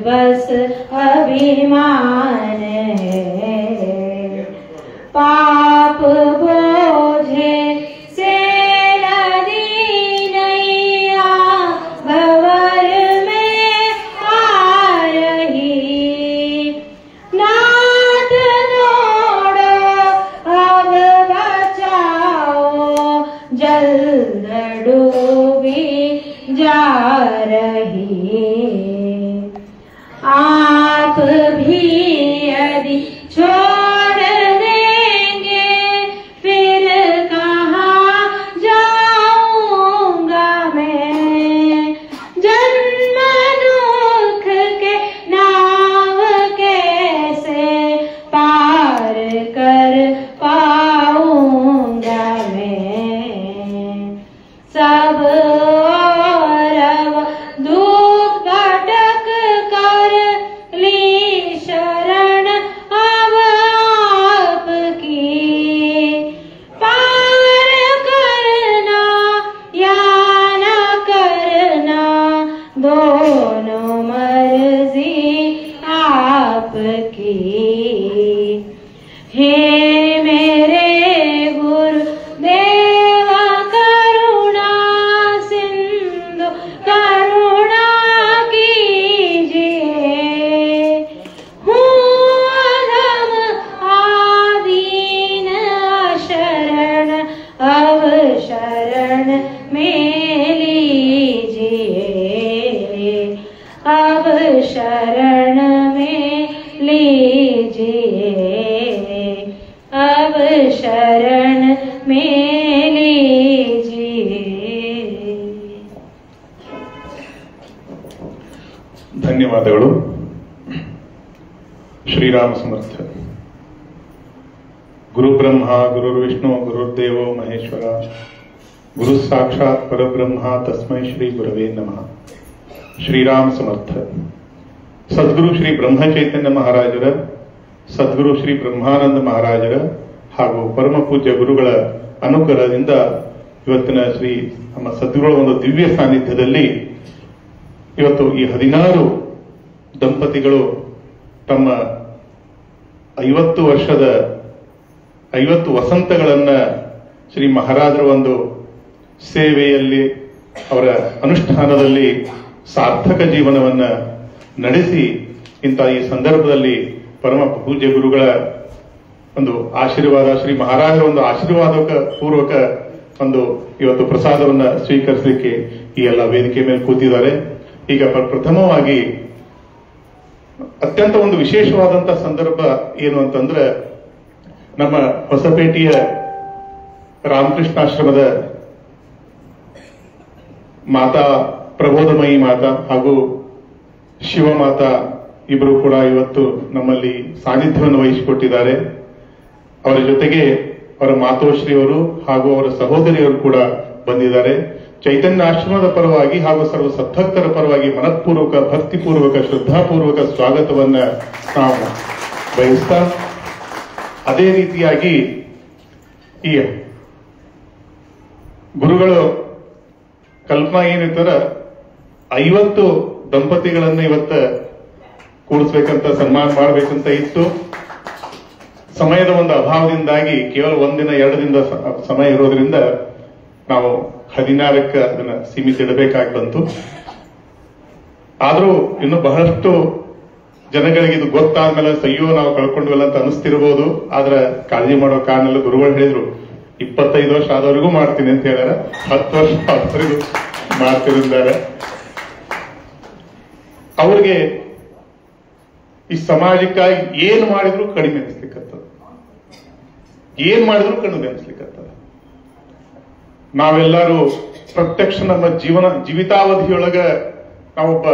बस अभिमान है। पाप बोझे से लदी नैया भंवर में आ रही। नाथ दौड़ो अब बचाओ जल्द डूबी जा रही। आप भी यदि छोड़ देंगे फिर कहाँ जाऊंगा मैं। जन्म दुख के नाव कैसे पार कर पाऊंगा मैं। सब और दुख भटक कर ली शरण अब आपकी। पार करना या न करना दोनों मर्जी आपकी। हे मेरे गुरुदेव करुणा सिंधु करुणा कीजिए। हूँ अधम आदीन शरण अब शरण में लीजिए। अब शरण में लीजिए। अब शरण में लीजिए। ಧನ್ಯವಾದಗಳು. ಶ್ರೀರಾಮ ಸಮರ್ಥ. ಗುರು ಬ್ರಹ್ಮ ಗುರುರ್ವಿಷ್ಣು ಗುರುರ್ದೇವೋ ಮಹೇಶ್ವರ ಗುರು ಸಾಕ್ಷಾತ್ ಪರಬ್ರಹ್ಮ ತಸ್ಮೈ ಶ್ರೀ ಗುರವೇ ನಮಃ. ಶ್ರೀರಾಮ ಸಮರ್ಥ. ಸದ್ಗುರು ಶ್ರೀ ಬ್ರಹ್ಮ ಚೈತನ್ಯ ಮಹಾರಾಜರ, ಸದ್ಗುರು ಶ್ರೀ ಬ್ರಹ್ಮಾನಂದ ಮಹಾರಾಜರ ಹಾಗೂ ಪರಮ ಪೂಜ್ಯ ಗುರುಗಳ ಅನುಗ್ರಹದಿಂದ ಇವತ್ತಿನ ಶ್ರೀ ನಮ್ಮ ಸದ್ಗುರುಗಳ ಒಂದು ದಿವ್ಯ ಸಾನ್ನಿಧ್ಯದಲ್ಲಿ ಇವತ್ತು ಈ 16 ದಂಪತಿಗಳು ತಮ್ಮ 50 ವರ್ಷದ 50 ವಸಂತಗಳನ್ನ ಶ್ರೀ ಮಹಾರಾಜರ ಒಂದು ಸೇವೆಯಲ್ಲಿ ಅವರ ಅನುಷ್ಠಾನದಲ್ಲಿ ಸಾರ್ಥಕ ಜೀವನವನ್ನ ನಡೆಸಿ ಇಂಥ ಈ ಸಂದರ್ಭದಲ್ಲಿ ಪರಮ ಪೂಜ್ಯ ಗುರುಗಳ ಒಂದು ಆಶೀರ್ವಾದ, ಶ್ರೀ ಮಹಾರಾಜರ ಒಂದು ಆಶೀರ್ವಾದ ಪೂರ್ವಕ ಒಂದು ಇವತ್ತು ಪ್ರಸಾದವನ್ನ ಸ್ವೀಕರಿಸಲಿಕ್ಕೆ ಈ ಎಲ್ಲ ವೇದಿಕೆ ಮೇಲೆ ಕೂತಿದ್ದಾರೆ. ಈಗ ಪ್ರಥಮವಾಗಿ ಅತ್ಯಂತ ಒಂದು ವಿಶೇಷವಾದಂತಹ ಸಂದರ್ಭ ಏನು ಅಂತಂದ್ರೆ, ನಮ್ಮ ಹೊಸಪೇಟೆಯ ರಾಮಕೃಷ್ಣಾಶ್ರಮದ ಮಾತಾ ಪ್ರಬೋಧಮಯಿ ಮಾತಾ ಹಾಗೂ ಶಿವಮಾತಾ ಇಬ್ಬರು ಕೂಡ ಇವತ್ತು ನಮ್ಮಲ್ಲಿ ಸಾನ್ನಿಧ್ಯವನ್ನು ವಹಿಸಿಕೊಟ್ಟಿದ್ದಾರೆ. ಅವರ ಜೊತೆಗೆ ಅವರ ಮಾತೋಶ್ರೀಯವರು ಹಾಗೂ ಅವರ ಸಹೋದರಿಯರು ಕೂಡ ಬಂದಿದ್ದಾರೆ. ಚೈತನ್ಯ ಆಶ್ರಮದ ಪರವಾಗಿ ಹಾಗೂ ಸರ್ವ ಸದ್ಭಕ್ತರ ಪರವಾಗಿ ಮನಃಪೂರ್ವಕ, ಭಕ್ತಿಪೂರ್ವಕ, ಶ್ರದ್ಧಾಪೂರ್ವಕ ಸ್ವಾಗತವನ್ನ ನಾವು ಬಯಸ್ತಾ, ಅದೇ ರೀತಿಯಾಗಿ ಈ ಗುರುಗಳು ಕಲ್ಪನಾ ಏನಿರ್ತಾರ 50 ದಂಪತಿಗಳನ್ನ ಇವತ್ತ ಕೂಡಿಸ್ಬೇಕಂತ, ಸನ್ಮಾನ ಮಾಡಬೇಕಂತ ಇತ್ತು. ಸಮಯದ ಒಂದು ಅಭಾವದಿಂದಾಗಿ ಕೇವಲ 1 ದಿನ 2 ದಿನದ ಸಮಯ ಇರೋದ್ರಿಂದ ನಾವು 16ಕ್ಕೆ ಅದನ್ನ ಸೀಮಿತ ಇಡಬೇಕಾಗಿ ಬಂತು. ಆದ್ರೂ ಇನ್ನು ಬಹಳಷ್ಟು ಜನಗಳಿಗೆ ಇದು ಗೊತ್ತಾದ್ಮೇಲೆ ಸಯ್ಯೋ ನಾವು ಕಳ್ಕೊಂಡ್ವಲ್ಲ ಅಂತ ಅನಿಸ್ತಿರ್ಬೋದು. ಆದ್ರೆ ಕಾಳಜಿ ಮಾಡೋ ಕಾರಣಲ್ಲ, ಗುರುಗಳು ಹೇಳಿದ್ರು 25 ವರ್ಷ ಆದವರೆಗೂ ಮಾಡ್ತೀನಿ ಅಂತ ಹೇಳ್ಯಾರ, 10 ವರ್ಷ ಆದವರೆಗೂ ಮಾಡ್ತಿದ್ದಾರೆ. ಅವ್ರಿಗೆ ಈ ಸಮಾಜಕ್ಕಾಗಿ ಏನ್ ಮಾಡಿದ್ರು ಕಡಿಮೆ ಅನಿಸ್ಲಿಕ್ಕತ್ತದ, ಏನ್ ಮಾಡಿದ್ರು ಕಡಿಮೆ ಅನಿಸ್ಲಿಕ್ಕತ್ತದ. ನಾವೆಲ್ಲರೂ ಪ್ರತ್ಯಕ್ಷ ನಮ್ಮ ಜೀವಿತಾವಧಿಯೊಳಗ ನಾವೊಬ್ಬ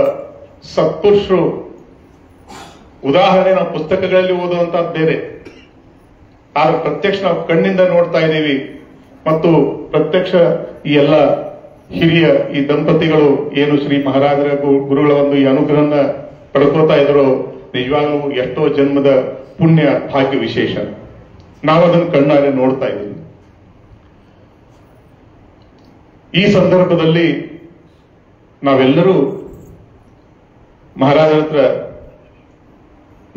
ಸತ್ಪುರುಷರು ಉದಾಹರಣೆ ನಾವು ಪುಸ್ತಕಗಳಲ್ಲಿ ಓದುವಂತದ್ದು ಬೇರೆ, ಆದ್ರೆ ಪ್ರತ್ಯಕ್ಷ ನಾವು ಕಣ್ಣಿಂದ ನೋಡ್ತಾ ಇದ್ದೀವಿ. ಮತ್ತು ಪ್ರತ್ಯಕ್ಷ ಈ ಎಲ್ಲ ಹಿರಿಯ ಈ ದಂಪತಿಗಳು ಏನು ಶ್ರೀ ಮಹಾರಾಜರ ಗುರುಗಳ ಒಂದು ಈ ಅನುಗ್ರಹನ ಪಡ್ಕೋತಾ ಇದ್ರು, ನಿಜವಾಗ್ಲೂ ಎಷ್ಟೋ ಜನ್ಮದ ಪುಣ್ಯ ಭಾಗ್ಯ ವಿಶೇಷ. ನಾವು ಅದನ್ನು ಕಣ್ಣಾರೆ ನೋಡ್ತಾ ಇದ್ದೀವಿ. ಈ ಸಂದರ್ಭದಲ್ಲಿ ನಾವೆಲ್ಲರೂ ಮಹಾರಾಜರ ಹತ್ರ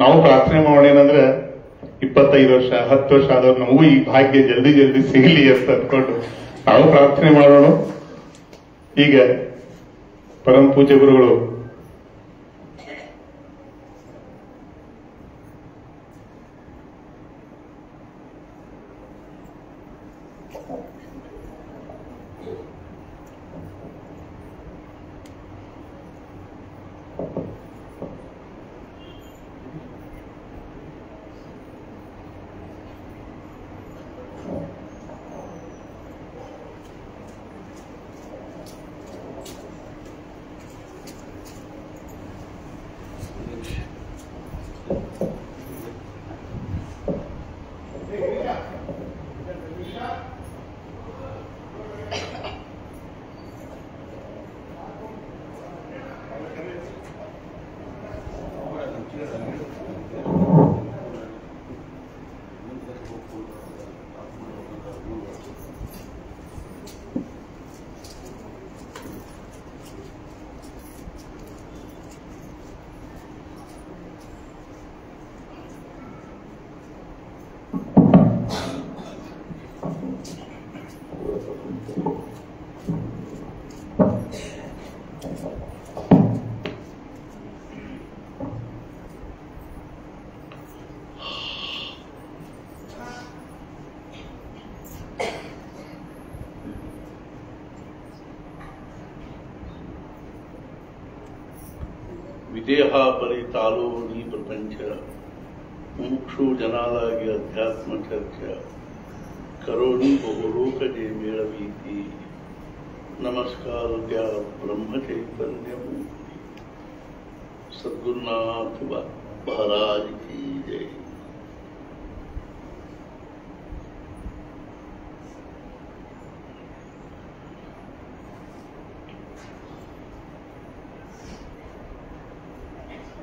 ನಾವು ಪ್ರಾರ್ಥನೆ ಮಾಡೋಣ ಏನಂದ್ರೆ 25 ವರ್ಷ 10 ವರ್ಷ ಆದವ್ರು ನಮಗೂ ಈ ಭಾಗ್ಯ ಜಲ್ದಿ ಜಲ್ದಿ ಸಿಗಲಿ ಅಂತ ಅಂದ್ಕೊಂಡು ನಾವು ಪ್ರಾರ್ಥನೆ ಮಾಡೋಣ. ಈಗ ಪರಮ ಪೂಜ್ಯ ಗುರುಗಳು ವಿದೇಹ ಪರಿತಾಲೋ ನೀ ಪ್ರಪಂಚ ಮುಮುಕ್ಷು ಜನಾಲಾಗಿ ಅಧ್ಯಾತ್ಮ ಚರ್ಚಾ ಕರೋಣಿ ಬಹುಲೋಕ ಜಯ ಮೇಳವೀತಿ ನಮಸ್ಕಾರ ಬ್ರಹ್ಮ ಚೈತನ್ಯ ಮೂರ್ತಿ ಸದ್ಗುರುನಾಥ ಮಹಾರಾಜ್ ಕಿ ಜೈ.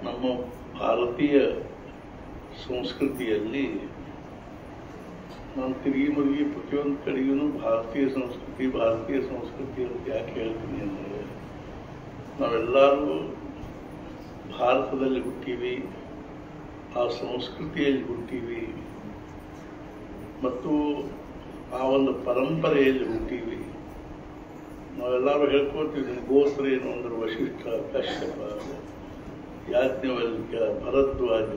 ನಮ್ಮ ಭಾರತೀಯ ಸಂಸ್ಕೃತಿಯಲ್ಲಿ ನಾನು ತಿರುಗಿ ಮುರುಗಿ ಪ್ರತಿಯೊಂದು ಕಡೆಗೂ ಭಾರತೀಯ ಸಂಸ್ಕೃತಿ ಅಂತ ಯಾಕೆ ಹೇಳ್ತೀನಿ ಅಂದರೆ, ನಾವೆಲ್ಲರೂ ಭಾರತದಲ್ಲಿ ಹುಟ್ಟೀವಿ, ಆ ಸಂಸ್ಕೃತಿಯಲ್ಲಿ ಹುಟ್ಟೀವಿ ಮತ್ತು ಆ ಒಂದು ಪರಂಪರೆಯಲ್ಲಿ ಹುಟ್ಟೀವಿ. ನಾವೆಲ್ಲರೂ ಹೇಳ್ಕೊಳ್ತೀವಿ ಗೋತ್ರ ಏನು ಅಂದ್ರೆ ವಶಿಷ್ಠ, ಕಶ್ಯಪ, ಯಾಜ್ಞವಲ್ಕ್ಯ, ಭರದ್ವಾಜ.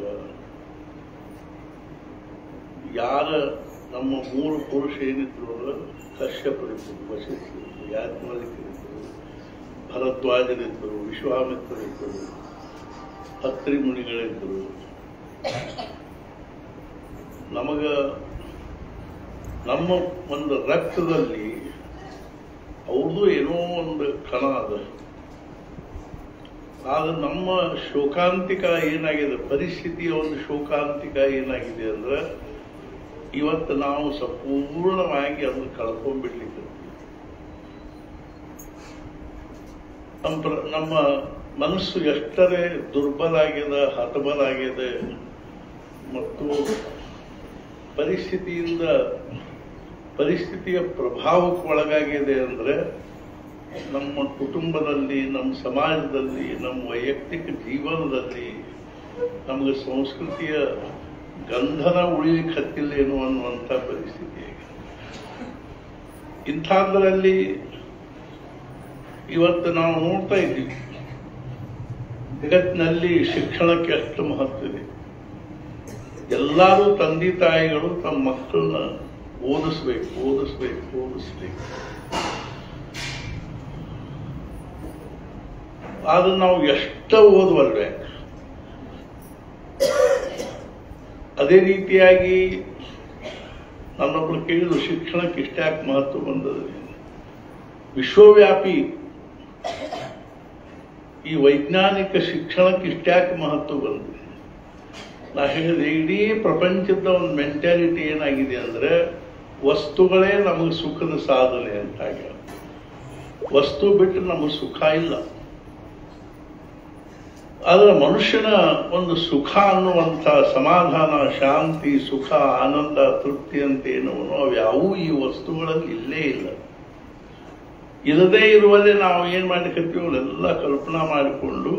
ಯಾರ ನಮ್ಮ ಮೂರು ಪುರುಷ ಏನಿದ್ರು ಅಂದ್ರೆ ಕಶ್ಯಪರಿದ್ದರು, ವಶಿಷ್ಠರಿದ್ದರು, ಯಾಜ್ಞವಲ್ಕ್ಯರಿದ್ದರು, ಭರದ್ವಾಜರಿದ್ದರು, ವಿಶ್ವಾಮಿತ್ರರಿದ್ದರು, ಅತ್ರಿ ಮುನಿಗಳಿದ್ದರು. ನಮ್ಮ ಒಂದು ರಕ್ತದಲ್ಲಿ ಅವ್ರದ್ದು ಏನೋ ಒಂದು ಕಣ ಅದ. ಆಗ ನಮ್ಮ ಶೋಕಾಂತಿಕ ಏನಾಗಿದೆ, ಪರಿಸ್ಥಿತಿಯ ಒಂದು ಶೋಕಾಂತಿಕ ಏನಾಗಿದೆ ಅಂದ್ರೆ ಇವತ್ತು ನಾವು ಸಂಪೂರ್ಣವಾಗಿ ಅದನ್ನು ಕಳ್ಕೊಂಡ್ಬಿಡ್ಲಿಕ್ಕೆ ನಮ್ಮ ಮನಸ್ಸು ಎಷ್ಟರೇ ದುರ್ಬಲ ಆಗಿದೆ, ಹತಬಲ ಆಗಿದೆ ಮತ್ತು ಪರಿಸ್ಥಿತಿಯ ಪ್ರಭಾವಕ್ಕೆ ಒಳಗಾಗಿದೆ ಅಂದ್ರೆ ನಮ್ಮ ಕುಟುಂಬದಲ್ಲಿ, ನಮ್ಮ ಸಮಾಜದಲ್ಲಿ, ನಮ್ಮ ವೈಯಕ್ತಿಕ ಜೀವನದಲ್ಲಿ ನಮಗೆ ಸಂಸ್ಕೃತಿಯ ಗಂಧನ ಉಳಿಲಿಕ್ಕೆ ಹತ್ತಿಲ್ಲೇನು ಅನ್ನುವಂಥ ಪರಿಸ್ಥಿತಿ ಆಗಿದೆ. ಇಂಥದ್ರಲ್ಲಿ ಇವತ್ತು ನಾವು ನೋಡ್ತಾ ಇದ್ದೀವಿ ಜಗತ್ತಿನಲ್ಲಿ ಶಿಕ್ಷಣಕ್ಕೆ ಎಷ್ಟು ಮಹತ್ವ ಇದೆ. ಎಲ್ಲರೂ ತಂದೆ ತಾಯಿಗಳು ತಮ್ಮ ಮಕ್ಕಳನ್ನ ಓದಿಸ್ಬೇಕು. ಆದ್ರೆ ನಾವು ಎಷ್ಟು ಓದುವಲ್ವೇ. ಅದೇ ರೀತಿಯಾಗಿ ನನ್ನೊಬ್ರು ಕೇಳಿದ್ರು, ಶಿಕ್ಷಣಕ್ಕೆ ಇಷ್ಟ್ಯಾಕೆ ಮಹತ್ವ ಬಂದದ? ವಿಶ್ವವ್ಯಾಪಿ ಈ ವೈಜ್ಞಾನಿಕ ಶಿಕ್ಷಣಕ್ಕೆ ಇಷ್ಟ್ಯಾಕೆ ಮಹತ್ವ ಬಂದಿದೆ? ನಾ ಹೇಳಿದೆ, ಇಡೀ ಪ್ರಪಂಚದ ಒಂದು ಮೆಂಟ್ಯಾಲಿಟಿ ಏನಾಗಿದೆ ಅಂದ್ರೆ ವಸ್ತುಗಳೇ ನಮಗೆ ಸುಖದ ಸಾಧನೆ ಅಂತಾಗ. ವಸ್ತು ಬಿಟ್ಟು ನಮಗೆ ಸುಖ ಇಲ್ಲ. ಆದರೆ ಮನುಷ್ಯನ ಒಂದು ಸುಖ ಅನ್ನುವಂಥ ಸಮಾಧಾನ, ಶಾಂತಿ, ಸುಖ, ಆನಂದ, ತೃಪ್ತಿ ಅಂತ ಏನೋ ಅವ್ಯಾವೂ ಈ ವಸ್ತುಗಳಲ್ಲಿ ಇಲ್ಲೇ ಇಲ್ಲ. ಇಲ್ಲದೇ ಇರುವಲ್ಲೇ ನಾವು ಏನ್ ಮಾಡ್ಲಿಕ್ಕತ್ತೀವಿ, ಅವನ್ನೆಲ್ಲ ಕಲ್ಪನಾ ಮಾಡಿಕೊಂಡು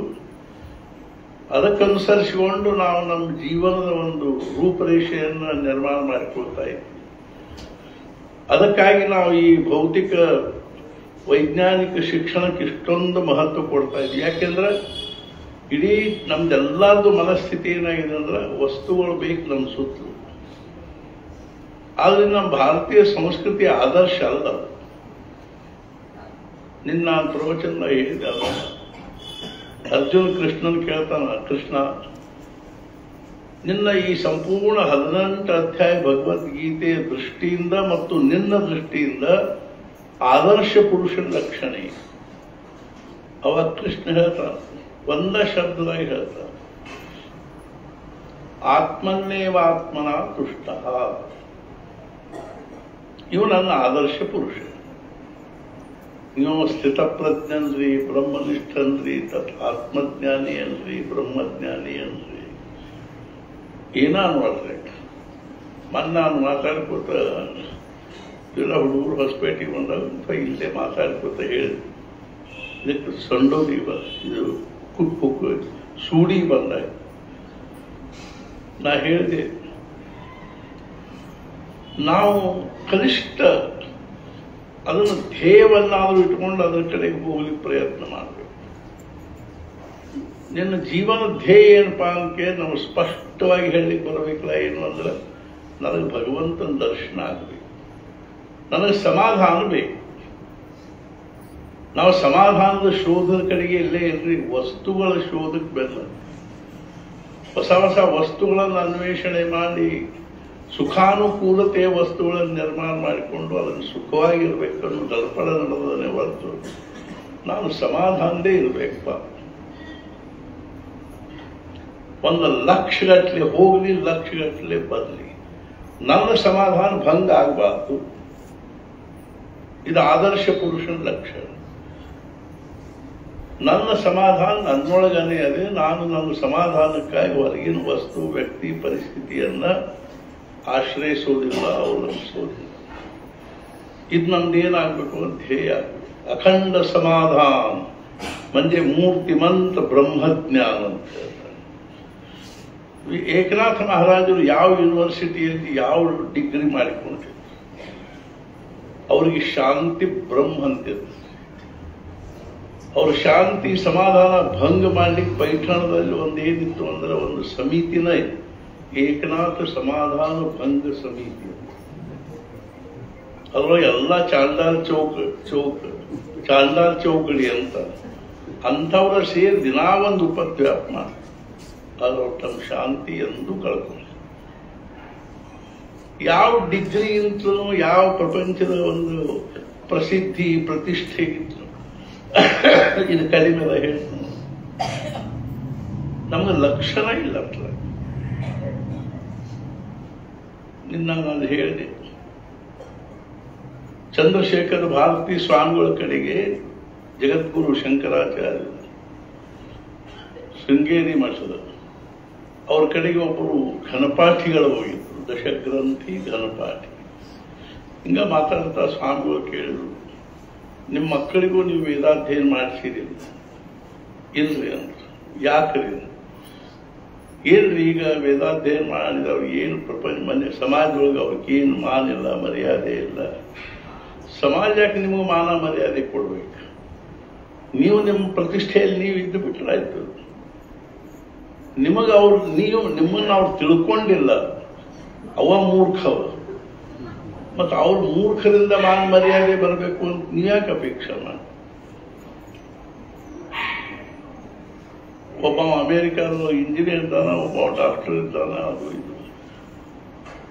ಅದಕ್ಕನುಸರಿಸಿಕೊಂಡು ನಾವು ನಮ್ಮ ಜೀವನದ ಒಂದು ರೂಪರೇಷೆಯನ್ನು ನಿರ್ಮಾಣ ಮಾಡಿಕೊಳ್ತಾ ಇದ್ದೀವಿ. ಅದಕ್ಕಾಗಿ ನಾವು ಈ ಭೌತಿಕ ವೈಜ್ಞಾನಿಕ ಶಿಕ್ಷಣಕ್ಕೆ ಇಷ್ಟೊಂದು ಮಹತ್ವ ಕೊಡ್ತಾ ಇದ್ದೀವಿ. ಯಾಕೆಂದ್ರೆ ಇಡೀ ನಮ್ದೆಲ್ಲರದು ಮನಸ್ಥಿತಿ ಏನಾಗಿದೆ ಅಂದ್ರೆ ವಸ್ತುಗಳು ಬೇಕು ನಮ್ಮ ಸುತ್ತಲೂ. ಆದ್ರೆ ನಮ್ಮ ಭಾರತೀಯ ಸಂಸ್ಕೃತಿಯ ಆದರ್ಶ ಅಲ್ಲ. ನಿನ್ನ ಪ್ರವಚನ ಹೇಳಿದೆ ಅಲ್ಲ, ಅರ್ಜುನ್ ಕೃಷ್ಣನ್ ಕೇಳ್ತಾನ, ಕೃಷ್ಣ ನಿನ್ನ ಈ ಸಂಪೂರ್ಣ 18 ಅಧ್ಯಾಯ ಭಗವದ್ಗೀತೆಯ ದೃಷ್ಟಿಯಿಂದ ಮತ್ತು ನಿನ್ನ ದೃಷ್ಟಿಯಿಂದ ಆದರ್ಶ ಪುರುಷನ ಲಕ್ಷಣೆ. ಅವ ಕೃಷ್ಣ ಹೇಳ್ತಾನ, ಒಂದ ಶಬ್ದದಾಗ ಹೇಳ್ತಾನ, ಆತ್ಮನ್ನೇವಾತ್ಮನ ತುಷ್ಟ. ಇವು ನನ್ನ ಆದರ್ಶ ಪುರುಷ. ನೀವು ಸ್ಥಿತಪ್ರಜ್ಞನ್ರಿ, ಬ್ರಹ್ಮನಿಷ್ಠನ್ರಿ, ಆತ್ಮಜ್ಞಾನಿ ಅನ್ರಿ, ಬ್ರಹ್ಮಜ್ಞಾನಿ ಅನ್ರಿ, ಏನ ಅನ್ವಾಡ್ರಿ. ನಾನು ಮಾತಾಡ್ಕೋತ ಇಲ್ಲ ಹುಡುಗರು ಹೊಸಪೇಟೆಗೆ ಬಂದಾಗ ಇಲ್ಲೇ ಮಾತಾಡ್ಕೋತ ಹೇಳಿದ್ರು, ಇದಕ್ಕೆ ಸಂಡೋದಿ ಇದು ಕುಕ್ಕು ಸೂಡಿ ಬಂದಾಗ ನಾ ಹೇಳಿದೆ, ನಾವು ಕನಿಷ್ಠ ಅದನ್ನು ಧ್ಯೇಯವನ್ನಾದರೂ ಇಟ್ಕೊಂಡು ಅದರ ಕಡೆಗೆ ಹೋಗ್ಲಿಕ್ಕೆ ಪ್ರಯತ್ನ ಮಾಡಬೇಕು. ನಿನ್ನ ಜೀವನ ಧ್ಯೇಯ ಏನಪ್ಪಾ ಅಂತ ನಾವು ಸ್ಪಷ್ಟವಾಗಿ ಹೇಳಲಿಕ್ಕೆ ಬರಬೇಕಲ್ಲ. ಏನು ಅಂದ್ರೆ ನನಗೆ ಭಗವಂತನ ದರ್ಶನ ಆಗಬೇಕು, ನನಗೆ ಸಮಾಧಾನ ಬೇಕು. ನಾವು ಸಮಾಧಾನದ ಶೋಧದ ಕಡೆಗೆ ಇಲ್ಲೇ ಇಲ್ರಿ, ವಸ್ತುಗಳ ಶೋಧಕ್ಕೆ ಬೆಲ್ಲ. ಹೊಸ ಹೊಸ ವಸ್ತುಗಳನ್ನು ಅನ್ವೇಷಣೆ ಮಾಡಿ ಸುಖಾನುಕೂಲತೆಯ ವಸ್ತುಗಳನ್ನು ನಿರ್ಮಾಣ ಮಾಡಿಕೊಂಡು ಅದನ್ನು ಸುಖವಾಗಿರ್ಬೇಕು ಅನ್ನೋ ಕಲ್ಪನೆ ನಡೆದನೇ ಹೊರತು ನಾನು ಸಮಾಧಾನದೇ ಇರಬೇಕಪ್ಪ. ಒಂದು ಲಕ್ಷಗಟ್ಟಲೆ ಹೋಗಲಿ, ಲಕ್ಷಗಟ್ಟಲೆ ಬರಲಿ, ನನ್ನ ಸಮಾಧಾನ ಭಂಗ ಆಗಬಾರ್ದು. ಇದು ಆದರ್ಶ ಪುರುಷನ ಲಕ್ಷಣ. ನನ್ನ ಸಮಾಧಾನ ನನ್ನೊಳಗನೇ ಅದೇ. ನಾನು ನನ್ನ ಸಮಾಧಾನಕ್ಕಾಗಿ ಹೊರಗಿನ ವಸ್ತು, ವ್ಯಕ್ತಿ, ಪರಿಸ್ಥಿತಿಯನ್ನ ಆಶ್ರಯಿಸೋದಿಲ್ಲ, ಅವಲಂಬಿಸೋದಿಲ್ಲ. ಇದು ನಮ್ದೇನಾಗಬೇಕು ಅಂತ ಧ್ಯೇಯ. ಅಖಂಡ ಸಮಾಧಾನ म्हणजे ಮೂರ್ತಿಮಂತ ಬ್ರಹ್ಮಜ್ಞಾನ ಅಂತ ಹೇಳ್ತಾರೆ. ಏಕನಾಥ ಮಹಾರಾಜರು ಯಾವ ಯೂನಿವರ್ಸಿಟಿಯಲ್ಲಿ ಯಾವ ಡಿಗ್ರಿ ಮಾಡಿಕೊಂಡಿದ್ರು, ಅವರಿಗೆ ಶಾಂತಿ ಬ್ರಹ್ಮ ಅಂತಿದ್ರು. ಅವ್ರ ಶಾಂತಿ ಸಮಾಧಾನ ಭಂಗ ಮಾಡ್ಲಿಕ್ಕೆ ಪೈಠಣದಲ್ಲಿ ಒಂದೇನಿತ್ತು ಅಂದ್ರೆ ಒಂದು ಸಮಿತಿನ ಇತ್ತು, ಏಕನಾಥ ಸಮಾಧಾನ ಭಂಗ ಸಮಿತಿ. ಅದ್ರೊಳಗೆ ಎಲ್ಲ ಚಾಂಡಾಲ್ ಚೌಕಡಿ ಅಂತ ಅಂಥವ್ರ ಸೇರಿ ದಿನಾ ಒಂದು ಉಪದ್ವ್ಯಾಪ ಮಾಡಿ ಅದ್ರ ತಮ್ಮ ಶಾಂತಿ ಎಂದು ಕಳ್ಕೊಂಡು. ಯಾವ ಡಿಗ್ರಿಗಿಂತಲೂ ಯಾವ ಪ್ರಪಂಚದ ಒಂದು ಪ್ರಸಿದ್ಧಿ ಪ್ರತಿಷ್ಠೆಗಿಂತಲೂ ಇದು ಕಡಿಮೆ ಹೇಳ್ತೀನಿ. ನಮ್ಗೆ ಲಕ್ಷಣ ಇಲ್ಲ. ನಿನ್ನ ನಾನು ಹೇಳಿದೆ, ಚಂದ್ರಶೇಖರ ಭಾರತಿ ಸ್ವಾಮಿಗಳ ಕಡೆಗೆ ಜಗದ್ಗುರು ಶಂಕರಾಚಾರ್ಯ ಶೃಂಗೇರಿ ಮಠದ ಅವ್ರ ಕಡೆಗೆ ಒಬ್ಬರು ಘನಪಾಠಿಗಳು ಹೋಗಿದ್ರು, ದಶಗ್ರಂಥಿ ಘನಪಾಠಿ. ಹಿಂಗ ಮಾತಾಡ್ತಾ ಸ್ವಾಮಿಗಳು ಕೇಳಿದ್ರು, ನಿಮ್ಮ ಮಕ್ಕಳಿಗೂ ನೀವು ವೇದಾಧ್ಯಯನ ಮಾಡಿಸಿದಿಲ್ಲ? ಇಲ್ರಿ ಅಂತ. ಯಾಕ್ರಿ? ಏನ್ರಿ ಈಗ ವೇದಾಧ್ಯಯನ ಮಾಡಿದವ್ರು ಏನು ಪ್ರಪಂಚ ಮನೆ ಸಮಾಜದೊಳಗೆ ಅವ್ರಿಗೆ ಏನು ಮಾನ ಇಲ್ಲ, ಮರ್ಯಾದೆ ಇಲ್ಲ. ಸಮಾಜಕ್ಕೆ ನಿಮಗೆ ಮಾನ ಮರ್ಯಾದೆ ಕೊಡ್ಬೇಕು. ನೀವು ನಿಮ್ಮ ಪ್ರತಿಷ್ಠೆಯಲ್ಲಿ ನೀವು ಇದ್ದು ಬಿಟ್ರಾಯ್ತು. ನಿಮಗೆ ಅವ್ರು ನಿಮ್ಮನ್ನು ಅವ್ರು ತಿಳ್ಕೊಂಡಿಲ್ಲ, ಅವ ಮೂರ್ಖವ. ಮತ್ತು ಅವ್ರ ಮೂರ್ಖರಿಂದ ಮಾನ ಮರ್ಯಾದೆ ಬರಬೇಕು ಅಂತ ನೀವ್ಯಾಕೆ ಅಪೇಕ್ಷೆ ಮಾಡಿ? ಒಬ್ಬ ಅಮೇರಿಕಾದ ಇಂಜಿನಿಯರ್ ಇದ್ದಾನ, ಒಬ್ಬ ಡಾಕ್ಟರ್ ಇದ್ದಾನ, ಅದು ಇದು.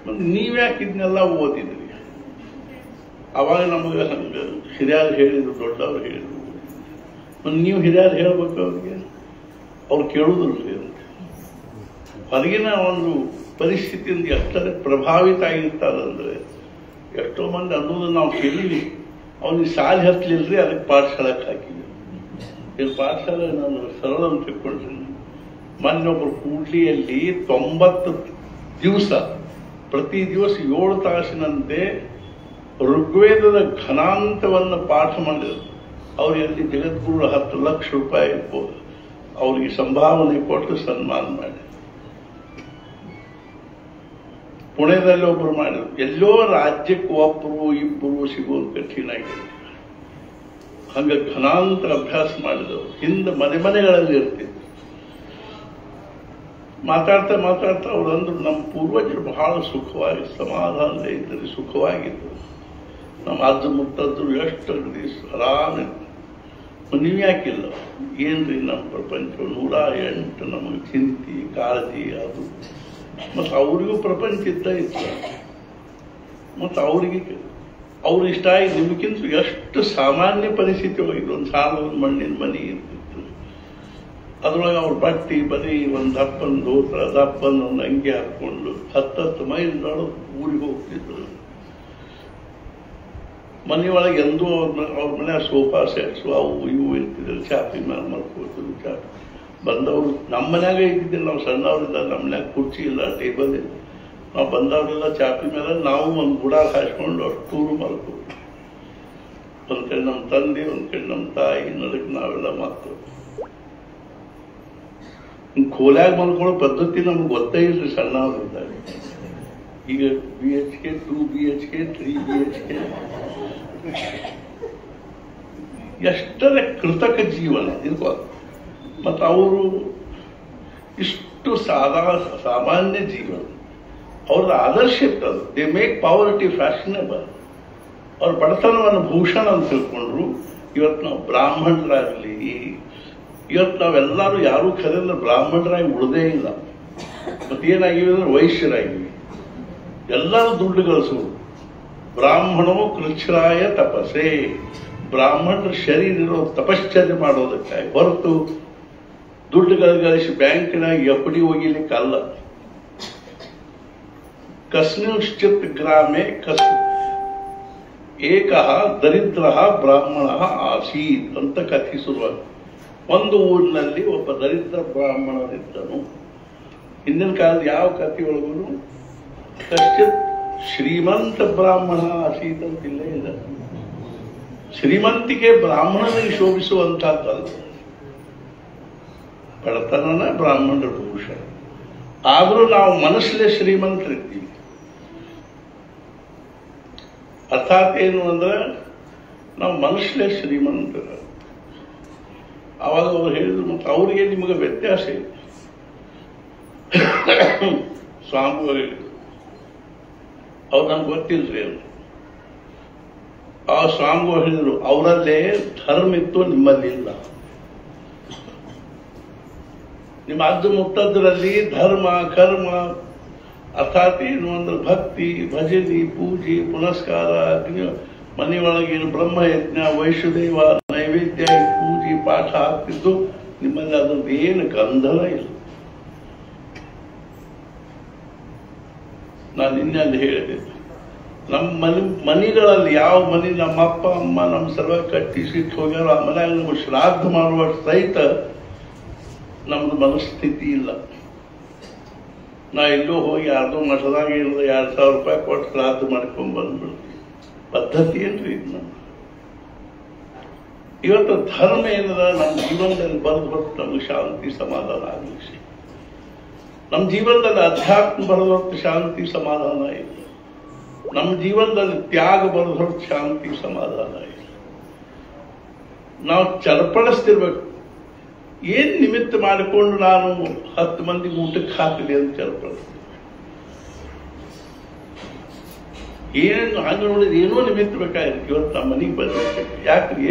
ಮತ್ತು ನೀವ್ಯಾಕೆ ಇದನ್ನೆಲ್ಲ ಓದಿದ್ರಿ? ಅವಾಗ ನಮಗೆ ಹಂಗೆ ಹಿರಿಯರು ಹೇಳಿದ್ರು, ದೊಡ್ಡವ್ರು ಹೇಳಿದ್ರು. ನೀವು ಹಿರಿಯರು ಹೇಳ್ಬೇಕು ಅವ್ರಿಗೆ, ಅವ್ರು ಕೇಳುವುದಿಲ್ಲ ಅಂತ. ಹೊರಗಿನ ಒಂದು ಪರಿಸ್ಥಿತಿಯಿಂದ ಎಷ್ಟರ ಪ್ರಭಾವಿತ ಆಗಿರ್ತಾರಂದ್ರೆ, ಎಷ್ಟೋ ಮಂದಿ ಅನ್ನೋದು ನಾವು ಕೇಳಿವಿ. ಅವ್ನಿಗೆ ಸಾಲಿ ಹತ್ತಲಿಲ್ರಿ, ಅದಕ್ಕೆ ಪಾಠಶಾಲಕ್ಕೆ ಹಾಕಿದ್ವಿ. ಇದು ಪಾಠಶಾಲೆ ನಾನು ಸರಳ ಅಂತ ತಿಳ್ಕೊಂಡ್ರಿ. ಮೊನ್ನೊಬ್ಬರು ಕೂಡ್ಲಿಯಲ್ಲಿ 90 ದಿವಸ ಪ್ರತಿ ದಿವಸ 7 ತಾಸಿನಂತೆ ಋಗ್ವೇದದ ಘನಾಂತವನ್ನು ಪಾಠ ಮಾಡಿದ್ರು. ಅವ್ರು ಎಲ್ಲಿ ಜಗದ್ಗುರು 10 ಲಕ್ಷ ರೂಪಾಯಿ ಅವ್ರಿಗೆ ಸಂಭಾವನೆ ಕೊಟ್ಟು ಸನ್ಮಾನ ಮಾಡಿ. ಪುಣೆದಲ್ಲಿ ಒಬ್ಬರು ಮಾಡಿದ್ರು. ಎಲ್ಲೋ ರಾಜ್ಯಕ್ಕೆ ಒಬ್ಬರು ಇಬ್ಬರು ಸಿಗೋದು ಕಠಿಣ ಆಗಿದೆ. ಹಂಗ ಘನಾಂತರ ಅಭ್ಯಾಸ ಮಾಡಿದವರು ಹಿಂದೆ ಮನೆಗಳಲ್ಲಿ ಇರ್ತಿದ್ರು. ಮಾತಾಡ್ತಾ ಮಾತಾಡ್ತಾ ಅವ್ರು ಅಂದ್ರು, ನಮ್ಮ ಪೂರ್ವಜರು ಬಹಳ ಸುಖವಾಗಿ ಸಮಾಧಾನದ ಇದ್ದರೆ ಸುಖವಾಗಿದ್ರು. ನಮ್ಮ ಅಜ್ಜ ಮುತ್ತಜ್ಜರು ಎಷ್ಟು ಅಗದಿ ಆರಾಮಿದ್ರು. ನೀವು ಯಾಕಿಲ್ಲ? ಏನ್ರಿ ನಮ್ಮ ಪ್ರಪಂಚ 108 ನಮಗೆ ಚಿಂತೆ ಕಾಳಜಿ ಅದು. ಮತ್ತು ಅವ್ರಿಗೂ ಪ್ರಪಂಚ ಇದ್ದ ಇತ್ತು. ಮತ್ತು ಅವ್ರಿಗೆ ಅವ್ರು ಇಷ್ಟ ಆಗಿ ನಿಮಗಿಂತ ಎಷ್ಟು ಸಾಮಾನ್ಯ ಪರಿಸ್ಥಿತಿ ಹೋಗಿದ್ರು. ಒಂದು ಸಾಲದ ಮಣ್ಣಿನ ಮನೆ ಇರ್ತಿತ್ತು. ಅದ್ರೊಳಗೆ ಅವ್ರ ಬಟ್ಟಿ ಬರೀ ಒಂದು ದಪ್ಪನ ದೋತ್ರ ದಪ್ಪನ ಒಂದು ಅಂಗಿ ಹಾಕೊಂಡು 10 ಮೈಲ್ ನೋಡೋ ಊರಿಗೆ ಹೋಗ್ತಿದ್ರು. ಮನೆಯೊಳಗೆ ಎಂದೂ ಅವ್ರ ಮನೆ ಸೋಫಾ ಸೆಟ್ಸು ಅವು ಇವು ಇರ್ತಿದ್ರು. ಚಾಪಿ ಮೇಲೆ ಮಲ್ಕೋತಿದ್ರು. ಚಾಪಿ ಬಂದವರು ನಮ್ಮ ಮನ್ಯಾಗ ಇದ್ದಿದ್ದಿಲ್ಲ. ನಾವು ಸಣ್ಣವ್ರಿಲ್ಲ, ನಮ್ಮ ಮನ್ಯಾಗ ಕುರ್ಚಿ ಇಲ್ಲ, ಟೇಬಲ್ ಇಲ್ಲ. ನಾವು ಬಂದವರೆಲ್ಲ ಚಾಪಿ ಮೇಲೆ ನಾವು ಒಂದು ಗುಡಾರ ಹಾಸ್ಕೊಂಡು ಅಷ್ಟೂರು ಮಲ್ಕೋದು. ಒಂದ್ ಕಡೆ ನಮ್ಮ ತಂದೆ, ಒಂದ್ ಕಡೆ ನಮ್ಮ ತಾಯಿ, ನಡಕ್ ನಾವೆಲ್ಲ ಮಕ್ಕಳು. ಕೋಲ್ಯಾಗ ಮಲ್ಕೊಳ್ಳೋ ಪದ್ಧತಿ ನಮ್ಗೆ ಗೊತ್ತೇ ಇಲ್ರಿ ಸಣ್ಣವ್ರಿದ್ದಾಗ. ಈಗ BHK 2 BHK 3 BHK ಎಷ್ಟರ ಕೃತಕ ಜೀವನ ಇದು. ಮತ್ತು ಅವರು ಇಷ್ಟು ಸಾಮಾನ್ಯ ಜೀವನ. ಅವ್ರ ಆದರ್ಶ ಇರ್ತದೆ. They make poverty fashionable. ಅವ್ರ ಬಡತನವನ್ನು ಭೂಷಣ ಅಂತ ತಿಳ್ಕೊಂಡ್ರು. ಇವತ್ತು ನಾವು ಬ್ರಾಹ್ಮಣರಾಗಲಿ, ಇವತ್ತು ನಾವೆಲ್ಲರೂ ಯಾರೂ ಖರೆಲ್ಲ ಬ್ರಾಹ್ಮಣರಾಗಿ ಉಳಿದೇ ಇಲ್ಲ. ಮತ್ತೇನಾಗಿವೆ ಅಂದ್ರೆ ವೈಶ್ಯರಾಗಿವೆ. ಎಲ್ಲರೂ ದುಡ್ಡು ಗಳಿಸೋದು. ಬ್ರಾಹ್ಮಣೋ ಕೃಚ್ಛ್ರಾಯ ತಪಸ್ಸೆ. ಬ್ರಾಹ್ಮಣರ ಶರೀರ ಇರೋ ತಪಶ್ಚರ್ಯ ಮಾಡೋದಕ್ಕಾಗಿ ಹೊರತು ದುಡ್ಡುಗಳು ಗಳಿಸಿ ಬ್ಯಾಂಕಿನಾಗ ಎಫ್ಡಿ ಒಗಿಲಿಕ್ಕಲ್ಲ. ಕಸ್ಮಿಂಶ್ಚಿತ್ ಗ್ರಾಮೆ ಏಕಃ ದರಿದ್ರ ಬ್ರಾಹ್ಮಣ ಆಸೀತ್ ಅಂತ ಕಥೆ ಶುರುವಾಗಿ. ಒಂದು ಊರಿನಲ್ಲಿ ಒಬ್ಬ ದರಿದ್ರ ಬ್ರಾಹ್ಮಣರಿದ್ದನು. ಹಿಂದಿನ ಕಾಲದ ಯಾವ ಕಥೆ ಒಳಗೂ ಕಶ್ಚಿತ್ ಶ್ರೀಮಂತ ಬ್ರಾಹ್ಮಣ ಆಸೀತ್ ಅಂತಿಲ್ಲ ಇಲ್ಲ. ಶ್ರೀಮಂತಿಕೆ ಬ್ರಾಹ್ಮಣನಿಗೆ ಶೋಭಿಸುವಂತಹದ್ದಲ್ಲ. ಬಡತನನ ಬ್ರಾಹ್ಮಣರ ಭೂಷಣ. ಆದರೂ ನಾವು ಮನಸ್ಸಲ್ಲೇ ಶ್ರೀಮಂತರಿದ್ದೀವಿ. ಅರ್ಥಾತ್ ಏನು ಅಂದ್ರೆ ನಾವು ಮನಸ್ಸಲ್ಲೇ ಶ್ರೀಮಂತರ. ಅವಾಗ ಅವ್ರು ಹೇಳಿದ್ರು, ಮತ್ತು ಅವ್ರಿಗೆ ನಿಮಗೆ ವ್ಯತ್ಯಾಸ ಇದೆ. ಸ್ವಾಮಿಯವರು ಹೇಳಿದ್ರು, ಅವ್ರು ನಮ್ಗೆ ಗೊತ್ತಿಲ್ರಿ ಅವರು. ಆ ಸ್ವಾಮಿಗಳು ಹೇಳಿದ್ರು, ಅವರಲ್ಲೇ ಧರ್ಮ ಇತ್ತು, ನಿಮ್ಮಲ್ಲಿ ಇಲ್ಲ. ನಿಮ್ಮ ಅಜ್ಜ ಮುತ್ತದ್ರಲ್ಲಿ ಧರ್ಮ ಕರ್ಮ ಅರ್ಥಾತ್ ಏನು ಅಂದ್ರೆ ಭಕ್ತಿ ಭಜನೆ ಪೂಜೆ ಪುನಸ್ಕಾರ ಅಗ್ನಿ ಮನೆಯೊಳಗೇನು ಬ್ರಹ್ಮಯಜ್ಞ ವೈಶ್ವದೇವ ನೈವೇದ್ಯ ಪೂಜೆ ಪಾಠ ಆಗ್ತಿದ್ದು. ನಿಮ್ಮಲ್ಲಿ ಅದ್ರದ್ದು ಏನು ಗಂಧನ ಇಲ್ಲ. ನಾನು ನಿನ್ನಲ್ಲಿ ಹೇಳಿದೆ, ನಮ್ಮ ಮನೆಗಳಲ್ಲಿ ಯಾವ ಮನೆ ನಮ್ಮ ಅಪ್ಪ ಅಮ್ಮ ನಮ್ಮ ಸರ್ವ ಕಟ್ಟಿ ಸಿಟ್ಟು ಹೋಗ್ಯಾರೋ ಆ ಮನೆಯಾಗ ನಮಗೆ ಶ್ರಾದ್ದ ಮಾಡುವ ಸಹಿತ ನಮ್ದು ಮನಸ್ಥಿತಿ ಇಲ್ಲ. ನಾ ಎಲ್ಲೋ ಹೋಗಿ ಯಾರ್ದೋ ಮಠದಾಗ ಇಲ್ಲದ 2,000 ರೂಪಾಯಿ ಕೊಟ್ಟು ಶ್ರಾದ್ದ ಮಾಡ್ಕೊಂಡ್ ಬಂದ್ಬಿಡ್ತೀವಿ. ಪದ್ಧತಿ ಏನ್ರಿ ಇದು ನಮ್ಮ. ಇವತ್ತು ಧರ್ಮ ಏನದ ನಮ್ಮ ಜೀವನದಲ್ಲಿ ಬರೆದು ಹೊರತು ನಮಗೆ ಶಾಂತಿ ಸಮಾಧಾನ ಆಗಲಿ. ನಮ್ಮ ಜೀವನದಲ್ಲಿ ಅಧ್ಯಾತ್ಮ ಬರೆದು ಹೊರತು ಶಾಂತಿ ಸಮಾಧಾನ ಇಲ್ಲ. ನಮ್ಮ ಜೀವನದಲ್ಲಿ ತ್ಯಾಗ ಬರೆದು ಹೊರತು ಶಾಂತಿ ಸಮಾಧಾನ ಇಲ್ಲ. ನಾವು ಚರ್ಪಡಿಸ್ತಿರ್ಬೇಕು. ಏನ್ ನಿಮಿತ್ತ ಮಾಡಿಕೊಂಡು ನಾನು 10 ಮಂದಿಗೆ ಊಟಕ್ಕೆ ಹಾಕಿದೆ ಅಂತ ಚರ್ಪಡಿಸ್ತೀನಿ. ಏನು ಹಂಗ ನೋಡಿದ್ರೆ ಏನೋ ನಿಮಿತ್ತ ಬೇಕಾಗಿರುತ್ತೆ. ಇವತ್ತು ನಮ್ಮ ಮನೆಗೆ ಬಂದಿರ್ಬೇಕು. ಯಾಕ್ರಿ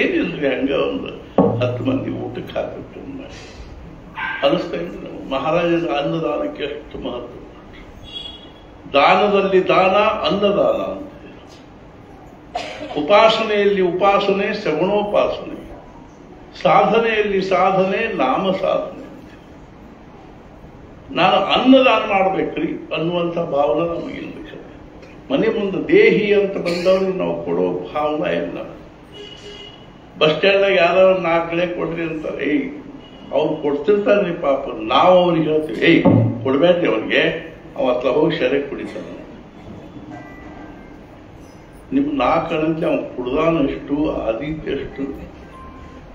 ಏನಿಲ್ರಿ ಹಂಗ ಒಂದು 10 ಮಂದಿ ಊಟಕ್ಕೆ ಹಾಕಬೇಕು ಅನಿಸ್ತಾ ಇತ್ತು. ನಾವು ಮಹಾರಾಜನ ಅನ್ನದಾನಕ್ಕೆ ಎಷ್ಟು ಮಹತ್ವ. ದಾನದಲ್ಲಿ ದಾನ ಅನ್ನದಾನ ಅಂತ. ಉಪಾಸನೆಯಲ್ಲಿ ಉಪಾಸನೆ ಶ್ರವಣೋಪಾಸನೆ. ಸಾಧನೆಯಲ್ಲಿ ಸಾಧನೆ ನಾಮ ಸಾಧನೆ. ನಾನು ಅನ್ನದಾನ ಮಾಡ್ಬೇಕ್ರಿ ಅನ್ನುವಂಥ ಭಾವನೆ ನಮಗಿಲ್ಲ. ಮನೆ ಮುಂದೆ ದೇಹಿ ಅಂತ ಬಂದವ್ರಿಗೆ ನಾವು ಕೊಡೋ ಭಾವನೆ ಇಲ್ಲ. ಬಸ್ ಸ್ಟ್ಯಾಂಡ್ನಾಗ ಯಾರು 4 ಗಳೆ ಕೊಡ್ರಿ ಅಂತಾರೆ. ಅವ್ರು ಕೊಡ್ತಿರ್ತಾರ್ರಿ ಪಾಪ. ನಾವು ಅವ್ರಿಗೆ ಹೇಳ್ತೀವಿ, ಕೊಡ್ಬೇಡ್ರಿ ಅವ್ರಿಗೆ, ಅವ ಹತ್ರ ಹೋಗಿ ಶರೆ ಕುಡಿತಾನೆ. ನಿಮ್ 4 ಗಣಂತೆ ಅವ್ನು ಕುಡ್ದಾನ ಎಷ್ಟು ಆದಿತ್ಯ ಎಷ್ಟು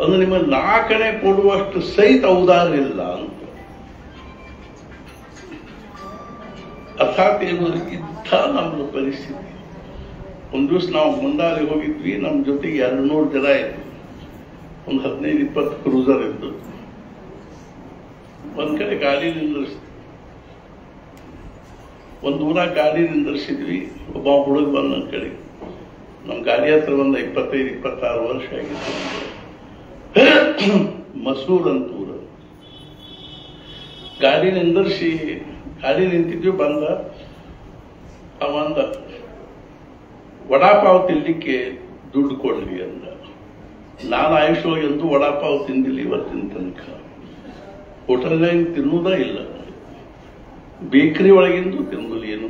ಅದು ನಿಮಗೆ 4ನೇ ಕೊಡುವಷ್ಟು ಸಹಿತ ಉದಾರ ಇಲ್ಲ ಅಂತ. ಅರ್ಥಾತ್ ಏನು ಇದ್ದ ನಮ್ದು ಪರಿಸ್ಥಿತಿ. ಒಂದು ದಿವಸ ನಾವು ಮುಂದಾಲಿ ಹೋಗಿದ್ವಿ, ನಮ್ಮ ಜೊತೆಗೆ 200 ಜನ ಇದ್ವಿ, ಒಂದು 15-20 ಕ್ರೂಸರ್ ಇದ್ದು. ಒಂದ್ ಕಡೆ ಗಾಡಿ ನಿಂದಿರಿಸಿದ್ವಿ, ಒಂದು ಊರಾಗ ಗಾಡಿ ನಿಂದಿರಿಸಿದ್ವಿ. ಒಬ್ಬ ಹುಡುಗ ಬಂದ ನನ್ನ ಕಡೆ, ನಮ್ಮ ಗಾಡಿ ಹತ್ರ ಒಂದು 25-26 ವರ್ಷ ಆಗಿತ್ತು. ಮಸೂರ್ ಅಂತ ಊರು. ಗಾಡಿ ನಿಂದಿರಿಸಿ ಗಾಡಿ ನಿಂತಿದ್ವಿ. ಬಂದ ಅವಂದ ವಡಾಪಾವ್ ತಿನ್ಲಿಕ್ಕೆ ದುಡ್ಡು ಕೊಡ್ಲಿ ಅಂದ. ನಾನು ಆಯುಷ್ಯವಾಗಿ ಎಂದೂ ವಡಾಪಾವ್ ತಿಂದಿಲ್ಲ ಇವತ್ತಿನ ತನಕ. ಹೋಟೆಲ್ನಾಗ ತಿನ್ನುವುದೇ ಇಲ್ಲ, ಬೇಕರಿ ಒಳಗಿಂದು ತಿನ್ನೋದು ಏನು.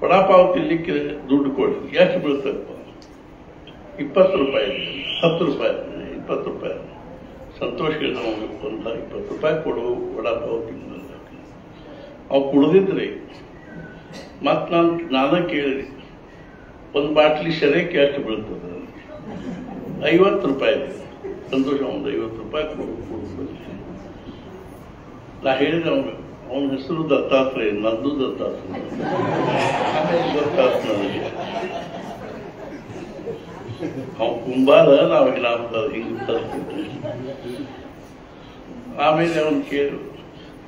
ವಡಾಪಾವ್ ತಿನ್ಲಿಕ್ಕೆ ದುಡ್ಡು ಕೊಡ್ಲಿ, ಎಷ್ಟು ಬೀಳ್ತಪ್ಪ? 20 ರೂಪಾಯಿ, 10 ರೂಪಾಯಿ, 20 ರೂಪಾಯಿ. ಸಂತೋಷ ನಮಗೆ ಒಂದು 20 ರೂಪಾಯಿ ಕೊಡು ವಡಾಪಾವ್ ತಿಂದ. ಅವು ಕುಡ್ದಿದ್ರಿ. ಮತ್ ನಾನ ಕೇಳಿದೆ, ಒಂದು ಬಾಟ್ಲಿ ಶರೀರಕ್ಕೆ ಎಷ್ಟು ಬೀಳ್ತದೆ? 50 ರೂಪಾಯಿ. ಸಂತೋಷ, ಒಂದು 50 ರೂಪಾಯಿ ಕೊಡು. ನಾ ಹೇಳಿದೆ ಅವನ ಹೆಸರು ದತ್ತಾತ್ರೇಯ, ನಂದು ದತ್ತಾತ್ರೇಯ. ಗೊತ್ತಾತ್ ನನಗೆ ಅವ್ನು ಕುಂಬಾರ, ನಾವು ಹಿಂಗೆ ತರ್ತಿದ್ವಿ. ಆಮೇಲೆ ಅವನು ಕೇಳು,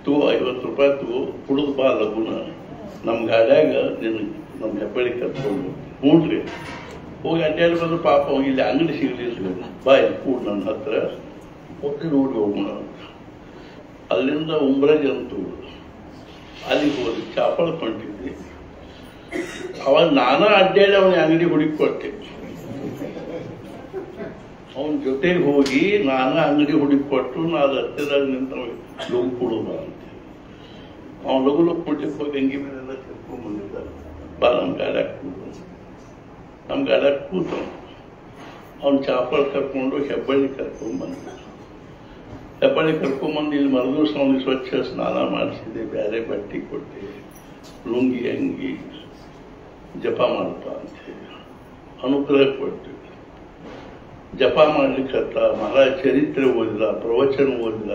50 ರೂಪಾಯಿ ತಗೋ, ಕುಡಿದು ಬಾ ಲಗುನ, ನಮ್ಮ ಗಾಡ್ಯಾಗ ನಮ್ಮ ಹೆಬ್ಬಳ್ಳಿ ಕರ್ಕೊಂಡು. ಹ್ಞೂನ್ರಿ. ಹೋಗಿ ಅಡ್ಡಾಡಿ ಬಂದು ಪಾಪ ಹೋಗಿ ಇಲ್ಲಿ ಅಂಗಡಿ ಸಿಗಲಿಲ್ಲ. ಬಾ ಇಲ್ಲಿ ಕೂಡ ನನ್ನ ಹತ್ರ ಹೋಗಿ ನೋಡಿ ಹೋಗೋಣ ಅಂತ. ಅಲ್ಲಿಂದ ಉಂಬ್ರಜ್ ಅಂತೂ ಅಲ್ಲಿಗೆ ಹೋಗಿ ಚಾಪಳ ಕೊಂಡಿದ್ವಿ. ಅವಾಗ ನಾನಾ ಅಡ್ಡಾಡಿ ಅವನ ಅಂಗಡಿ ಹುಡುಕಿ ಕೊಟ್ಟೆ. ಅವನ ಜೊತೆಗೆ ಹೋಗಿ ನಾನಾ ಅಂಗಡಿ ಹುಡುಕಿ ಕೊಟ್ಟು ನಾನು ಹತ್ತಿರದಾಗ ನಿಂತ ಲಗು ಕೊಡೋಣ ಅಂತ. ಅವನ ಲಗು ಕೊಟ್ಟಿಗೆ ಹೋಗಿ ಅಂಗಿ ಮೇಲೆಲ್ಲ ತಿರ್ಕೊಂಡ್ ಬಂದಿದ್ದ. ಬಾ ನಮ್ಮ ಗಾಡ್ಯಾಗ ಕೂತ, ನಮ್ಮ ಗಾಡ್ಯಾಗ ಕೂತ ಅವನ ಚಾಪಳ ಕರ್ಕೊಂಡು ಹೆಬ್ಬಳ್ಳಿ ಕರ್ಕೊಂಡ್ ಬಂದ. ಹೆಬ್ಬಳ್ಳಿ ಕರ್ಕೊಂಡ್ಬಂದು ಇಲ್ಲಿ ಮರುದಿವಸ ಅವನಿಗೆ ಸ್ವಚ್ಛ ಸ್ನಾನ ಮಾಡಿಸಿದೆ, ಬೇರೆ ಬಟ್ಟೆ ಕೊಟ್ಟೆ, ಲುಂಗಿ ಅಂಗಿ, ಜಪ ಮಾಡಪ್ಪ ಅಂತೇಳಿ ಅನುಗ್ರಹ ಕೊಟ್ಟು ಜಪ ಮಾಡ್ಲಿಕ್ಕೆ ಹತ್ತ. ಮಹಾರಾಜ ಚರಿತ್ರೆ ಓದಿದ, ಪ್ರವಚನ ಓದಿದ,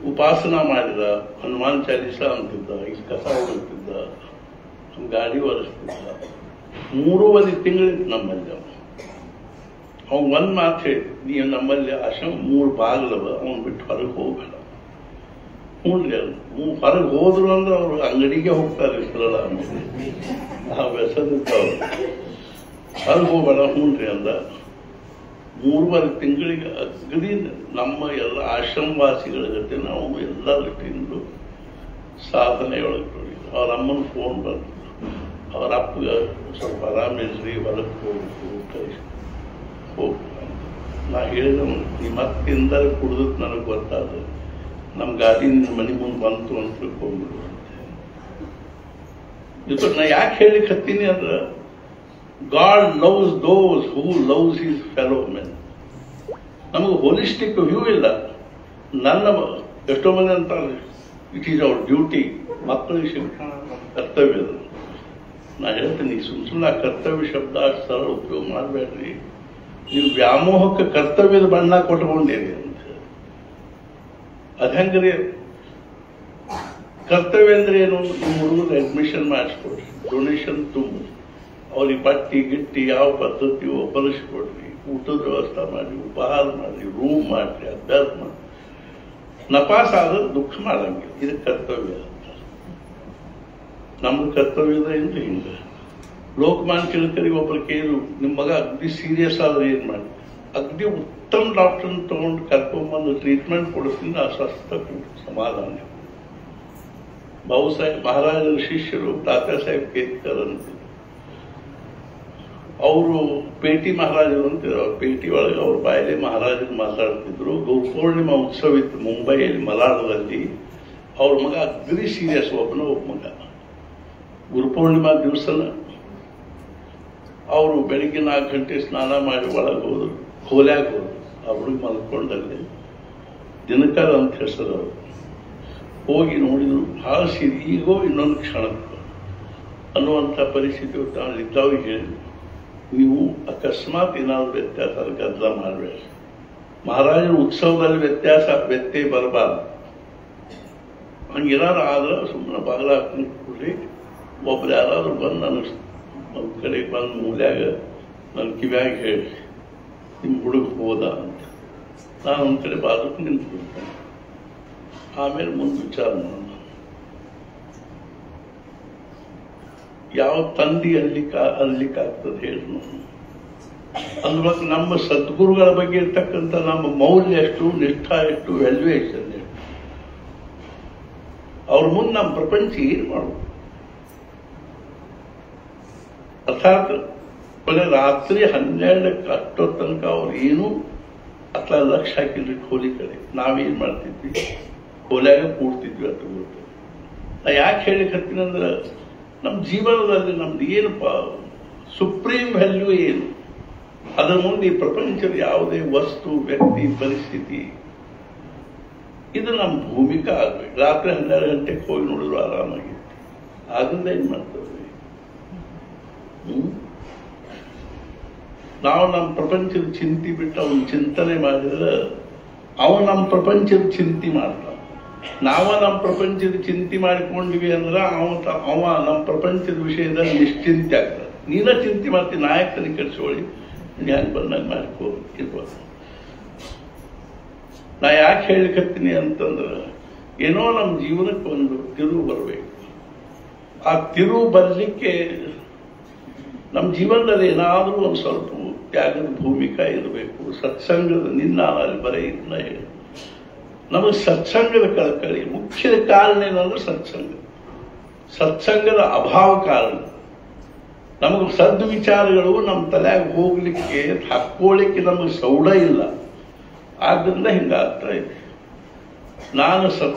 ಉಪಾಸನಾ ಮಾಡಿದ, ಹನುಮಾನ್ ಚಾಲೀಸ ಅಂತಿದ್ದ, ಇಲ್ಲಿ ಕಸ ಓದುತ್ತಿದ್ದ, ಗಾಡಿ ಒರೆಸ್ತಿದ್ದ. 3 ತಿಂಗಳಿತ್ತು ನಮ್ಮಲ್ಲಿ. ಅವ್ನು ಒಂದ್ ಮಾತು ಹೇಳಿ, ನೀವು ನಮ್ಮಲ್ಲಿ ಆಶ್ರಮ 3 ಬಾಗಿಲವ, ಅವ್ನು ಬಿಟ್ಟು ಹೊರಗೆ ಹೋಗಬೇಡ. ಹ್ಞೂನ್ರಿ, ಅದು ಹೊರಗೆ ಹೋದ್ರು ಅಂದ್ರೆ ಅವ್ರು ಅಂಗಡಿಗೆ ಹೋಗ್ತಾರೆ. ಇದ್ರಲ್ಲ ಆ ವ್ಯಸನಿರ್ತಾವ್ರು, ಹೊರಗೆ ಹೋಗಬೇಡ. ಹ್ಞೂನ್ರಿ ಅಂದ. 3 ತಿಂಗಳಿಗೆ ಅಗದಿ ನಮ್ಮ ಎಲ್ಲ ಆಶ್ರಮವಾಸಿಗಳ ಜೊತೆ ನಾವು ಎಲ್ಲ ರೀತಿಯಿಂದ ಸಾಧನೆಯೊಳಗೆ ನೋಡಿದ್ವಿ. ಅವ್ರ ಅಮ್ಮನ ಫೋನ್ ಬಂತು, ಅವ್ರ ಅಪ್ಪಗ ಸ್ವಲ್ಪ ಆರಾಮಿಲ್ರಿ, ಹೊರಗೆ ಹೋಗ್ಬೇಕು ಹೋಗ. ನಾ ಹೇಳಿದ, ನೀ ಮತ್ತಿಂದ ಕುಡಿದಕ್ಕೆ ನನಗೆ ಗೊತ್ತಾದ, ನಮ್ಮ ಗಾಡಿ ನಿನ್ನ ಮನೆ ಮುಂದೆ ಬಂತು ಅಂತ ತಿಳ್ಕೊಂಡ್ಬಿಡು ಅಂತ. ಜೊತೆ ನಾ ಯಾಕೆ ಹೇಳಿಕ್ ಹತ್ತೀನಿ ಅಂದ್ರೆ, God loves those who loves his fellow men. ನಮಗೆ ಹೋಲಿಸ್ಟಿಕ್ ವ್ಯೂ ಇಲ್ಲ. ನನ್ನ ಎಷ್ಟೋ ಮಂದಿ ಅಂತಾರೆ, ಇಟ್ ಈಸ್ ಅವರ್ ಡ್ಯೂಟಿ. ಮಕ್ಕಳಿಗೆ ಶಿಕ್ಷಣ ಕರ್ತವ್ಯ. ನಾ ಹೇಳ್ತೀನಿ, ಸುಮ್ಮನೆ ಕರ್ತವ್ಯ ಶಬ್ದ ಅಷ್ಟು ಸರಳ ಉಪಯೋಗ ಮಾಡಬೇಡ್ರಿ. ನೀವು ವ್ಯಾಮೋಹಕ್ಕೆ ಕರ್ತವ್ಯದ ಬಣ್ಣ ಕೊಟ್ಕೊಂಡಿರಿ ಅಂತ. ಅದ ಹೆಂಗ್ರಿ? ಕರ್ತವ್ಯ ಅಂದ್ರೆ ಏನು? ನಿಮ್ಮ ಹುಡುಗರು ಅಡ್ಮಿಷನ್ ಮಾಡಿಸ್ಕೊಡ್ರಿ, ಡೊನೇಷನ್ ತುಂಬ, ಅವ್ರಿಗೆ ಬಟ್ಟಿ ಗಿಟ್ಟಿ ಯಾವ ಪದ್ಧತಿಯೋ ಹೊಲಿಸ್ಕೊಡ್ರಿ, ಊಟದ ವ್ಯವಸ್ಥೆ ಮಾಡಿ, ಉಪಹಾರ ಮಾಡಿ, ರೂಮ್ ಮಾಡ್ರಿ, ಅಭ್ಯಾಸ ಮಾಡಿ. ನಪಾಸ ಆದ್ರೆ ದುಃಖ ಮಾಡಂಗಿಲ್ಲ. ಇದು ಕರ್ತವ್ಯ ಅಂತ. ನಮ್ದು ಕರ್ತವ್ಯದ ಏನ್ರಿ ಹಿಂಗ. ಲೋಕಮಾನ್ಯ ತಿಲಕರಿಗೆ ಒಬ್ಬರು ಕೇಳು, ನಿಮ್ಮ ಮಗ ಅಗ್ದಿ ಸೀರಿಯಸ್ ಆದ್ರೆ ಏನ್ ಮಾಡಿ? ಅಗ್ದಿ ಉತ್ತಮ ಡಾಕ್ಟರ್ನ ತಗೊಂಡು ಕರ್ಕೊಂಡ್ಬಂದು ಟ್ರೀಟ್ಮೆಂಟ್ ಕೊಡಿಸ್ತೀನಿ, ಅಸ್ವಸ್ಥ ಸಮಾಧಾನ. ಬಾಬುಸಾಹೇಬ್ ಮಹಾರಾಜರ ಶಿಷ್ಯರು ತಾತ್ಯಾ ಸಾಹೇಬ್ ಕೇತ್ಕರ್ ಅಂತ, ಅವರು ಪೇಟಿ ಮಹಾರಾಜರು ಅಂತಿದ್ರು. ಅವ್ರ ಪೇಟಿ ಒಳಗೆ ಅವ್ರ ಬಾಯಲ್ಲಿ ಮಹಾರಾಜರು ಮಾತಾಡ್ತಿದ್ರು. ಗುರುಪೂರ್ಣಿಮಾ ಉತ್ಸವ ಇತ್ತು ಮುಂಬೈಯಲ್ಲಿ, ಮಲಾಡದಲ್ಲಿ. ಅವ್ರ ಮಗ ಅಗ್ದಿ ಸೀರಿಯಸ್, ಒಬ್ಬ ಮಗ. ಗುರುಪೂರ್ಣಿಮಾ ದಿವಸನ ಅವರು ಬೆಳಿಗ್ಗೆ 4 ಗಂಟೆ ಸ್ನಾನ ಮಾಡಿ ಒಳಗೆ ಹೋದ್ರು, ಕೋಲ್ಯಾಗ ಹೋದ್ರು. ಆ ಹುಡುಗ ಮಲ್ಕೊಂಡಲ್ಲಿ ದಿನಕರ ಅಂತ ಹೆಸರು. ಅವರು ಹೋಗಿ ನೋಡಿದ್ರು, ಭಾಳ ಸೀರಿ, ಈಗೋ ಇನ್ನೊಂದು ಕ್ಷಣಕ್ಕೆ ಅನ್ನುವಂಥ ಪರಿಸ್ಥಿತಿ ತಾವು ಇದ್ದಾವೆ. ಹೇಳಿ ನೀವು ಅಕಸ್ಮಾತ್ ಏನಾದ್ರು ವ್ಯತ್ಯಾಸ ಗದ್ದಲ ಮಾಡಬೇಡಿ. ಮಹಾರಾಜರ ಉತ್ಸವದಲ್ಲಿ ವ್ಯತ್ಯಯ ಬರಬಾರ್ದು. ಹಂಗೇನಾದ್ರು ಆದ್ರೆ ಸುಮ್ಮನೆ ಬಾಗಿಲ ಹಾಕೊಂಡು ಕೂಡಲಿ ಒಬ್ರು ಯಾರಾದ್ರೂ ಬಂದು ನನ್ನ ಕಡೆ ಬಂದು ಮೂಲ್ಯಾಗ ನನ್ನ ಕಿವ್ಯಾಗ ಹೇಳಿ ನಿಮ್ಮ ಹುಡುಗ ಹೋದ ಅಂತ. ನಾನು ಒಂದು ಕಡೆ ಬಾಜುಕ್ ನಿಂತ್ಬಿಡ್ತೇನೆ. ಆಮೇಲೆ ಮುಂದೆ ವಿಚಾರ ಮಾಡೋಣ. ಯಾವ ತಂದಿ ಅಲ್ಲಿಕ್ಕಾಗ್ತದೆ ಹೇಳಿ ನಾವು. ಅಂದ್ಮೇಲೆ ನಮ್ಮ ಸದ್ಗುರುಗಳ ಬಗ್ಗೆ ಇರ್ತಕ್ಕಂಥ ನಮ್ಮ ಮೌಲ್ಯ ಎಷ್ಟು, ನಿಷ್ಠಾ ಎಷ್ಟು, ವ್ಯಾಲ್ಯೂಯೇಷನ್ ಎಷ್ಟು, ಅವ್ರ ಮುಂದೆ ನಮ್ಮ ಪ್ರಪಂಚ ಏನ್ ಮಾಡೋದು. ಅರ್ಥಾತ್ ಕೊನೆ ರಾತ್ರಿ 12 ಅಷ್ಟೋ ತನಕ ಅವ್ರು ಏನು ಅಥವಾ ಲಕ್ಷ ಹಾಕಿದ್ರಿ ಕೋಲಿ ಕಡೆ. ನಾವೇನ್ ಮಾಡ್ತಿದ್ವಿ, ಕೋಲ್ಯಾಗ ಕೂಡ್ತಿದ್ವಿ ಅಂತ ಗೊತ್ತು. ನಾ ಯಾಕೆ ಹೇಳಿಕತ್ತೀನಿ ಅಂದ್ರೆ ನಮ್ಮ ಜೀವನದಲ್ಲಿ ನಮ್ದು ಏನಪ್ಪ ಸುಪ್ರೀಂ ವ್ಯಾಲ್ಯೂ ಏನು, ಅದರ ಮುಂದೆ ಈ ಪ್ರಪಂಚದ ಯಾವುದೇ ವಸ್ತು, ವ್ಯಕ್ತಿ, ಪರಿಸ್ಥಿತಿ ಇದು ನಮ್ಮ ಭೂಮಿಕಾ ಆಗ್ಬೇಕು. ರಾತ್ರಿ 12 ಗಂಟೆಗೆ ಹೋಗಿ ನೋಡಿದ್ರು ಆರಾಮಾಗಿತ್ತು. ಅದರಿಂದ ಏನ್ ಮಾಡ್ತೇವೆ ನಾವು ನಮ್ಮ ಪ್ರಪಂಚದ ಚಿಂತೆ ಬಿಟ್ಟು ಅವನ ಚಿಂತನೆ ಮಾಡಿದ್ರೆ ಅವ ನಮ್ಮ ಪ್ರಪಂಚದ ಚಿಂತೆ ಮಾಡ್ತಾನ. ನಾವ ನಮ್ಮ ಪ್ರಪಂಚದ ಚಿಂತೆ ಮಾಡಿಕೊಂಡಿವಿ ಅಂದ್ರೆ ಅವ ನಮ್ಮ ಪ್ರಪಂಚದ ವಿಷಯದಲ್ಲಿ ನಿಶ್ಚಿಂತೆ ಆಗ್ತದೆ. ನೀನ ಚಿಂತೆ ಮಾಡ್ತೀನಿ, ನಾಯಕನಿಗೆ ಕರ್ಸ್ಕೊಳ್ಳಿ, ಹ್ಯಾಂಗ ಬಂದಾಗ ಮಾಡ್ಕೋ ಇರ್ಬೋದು. ನಾ ಯಾಕೆ ಹೇಳಿಕತ್ತೀನಿ ಅಂತಂದ್ರೆ ಏನೋ ನಮ್ಮ ಜೀವನಕ್ಕೆ ಒಂದು ತಿರುವು ಬರಬೇಕು. ಆ ತಿರುವು ಬರಲಿಕ್ಕೆ ನಮ್ಮ ಜೀವನದಲ್ಲಿ ಏನಾದರೂ ಒಂದು ಸ್ವಲ್ಪ ತ್ಯಾಗದ ಭೂಮಿಕಾ ಇರಬೇಕು. ಸತ್ಸಂಗದ ನಿನ್ನ ಅಲ್ಲಿ ಬರೀ ಇದನ್ನ ಹೇಳಿ ನಮಗೆ ಸತ್ಸಂಗದ ಕಳಕಳಿ ಮುಖ್ಯ ಕಾರಣ ಏನಂದ್ರೆ ಸತ್ಸಂಗದ ಅಭಾವ ಕಾರಣ. ನಮಗೆ ಸದ್ವಿಚಾರಗಳು ನಮ್ಮ ತಲೆಯಾಗ ಹೋಗ್ಲಿಕ್ಕೆ ಹಾಕೊಳ್ಳಿಕ್ಕೆ ನಮಗೆ ಸೌಡ ಇಲ್ಲ. ಆದ್ದರಿಂದ ಹಿಂಗಾಗ್ತಾ ಇದೆ. ನಾನು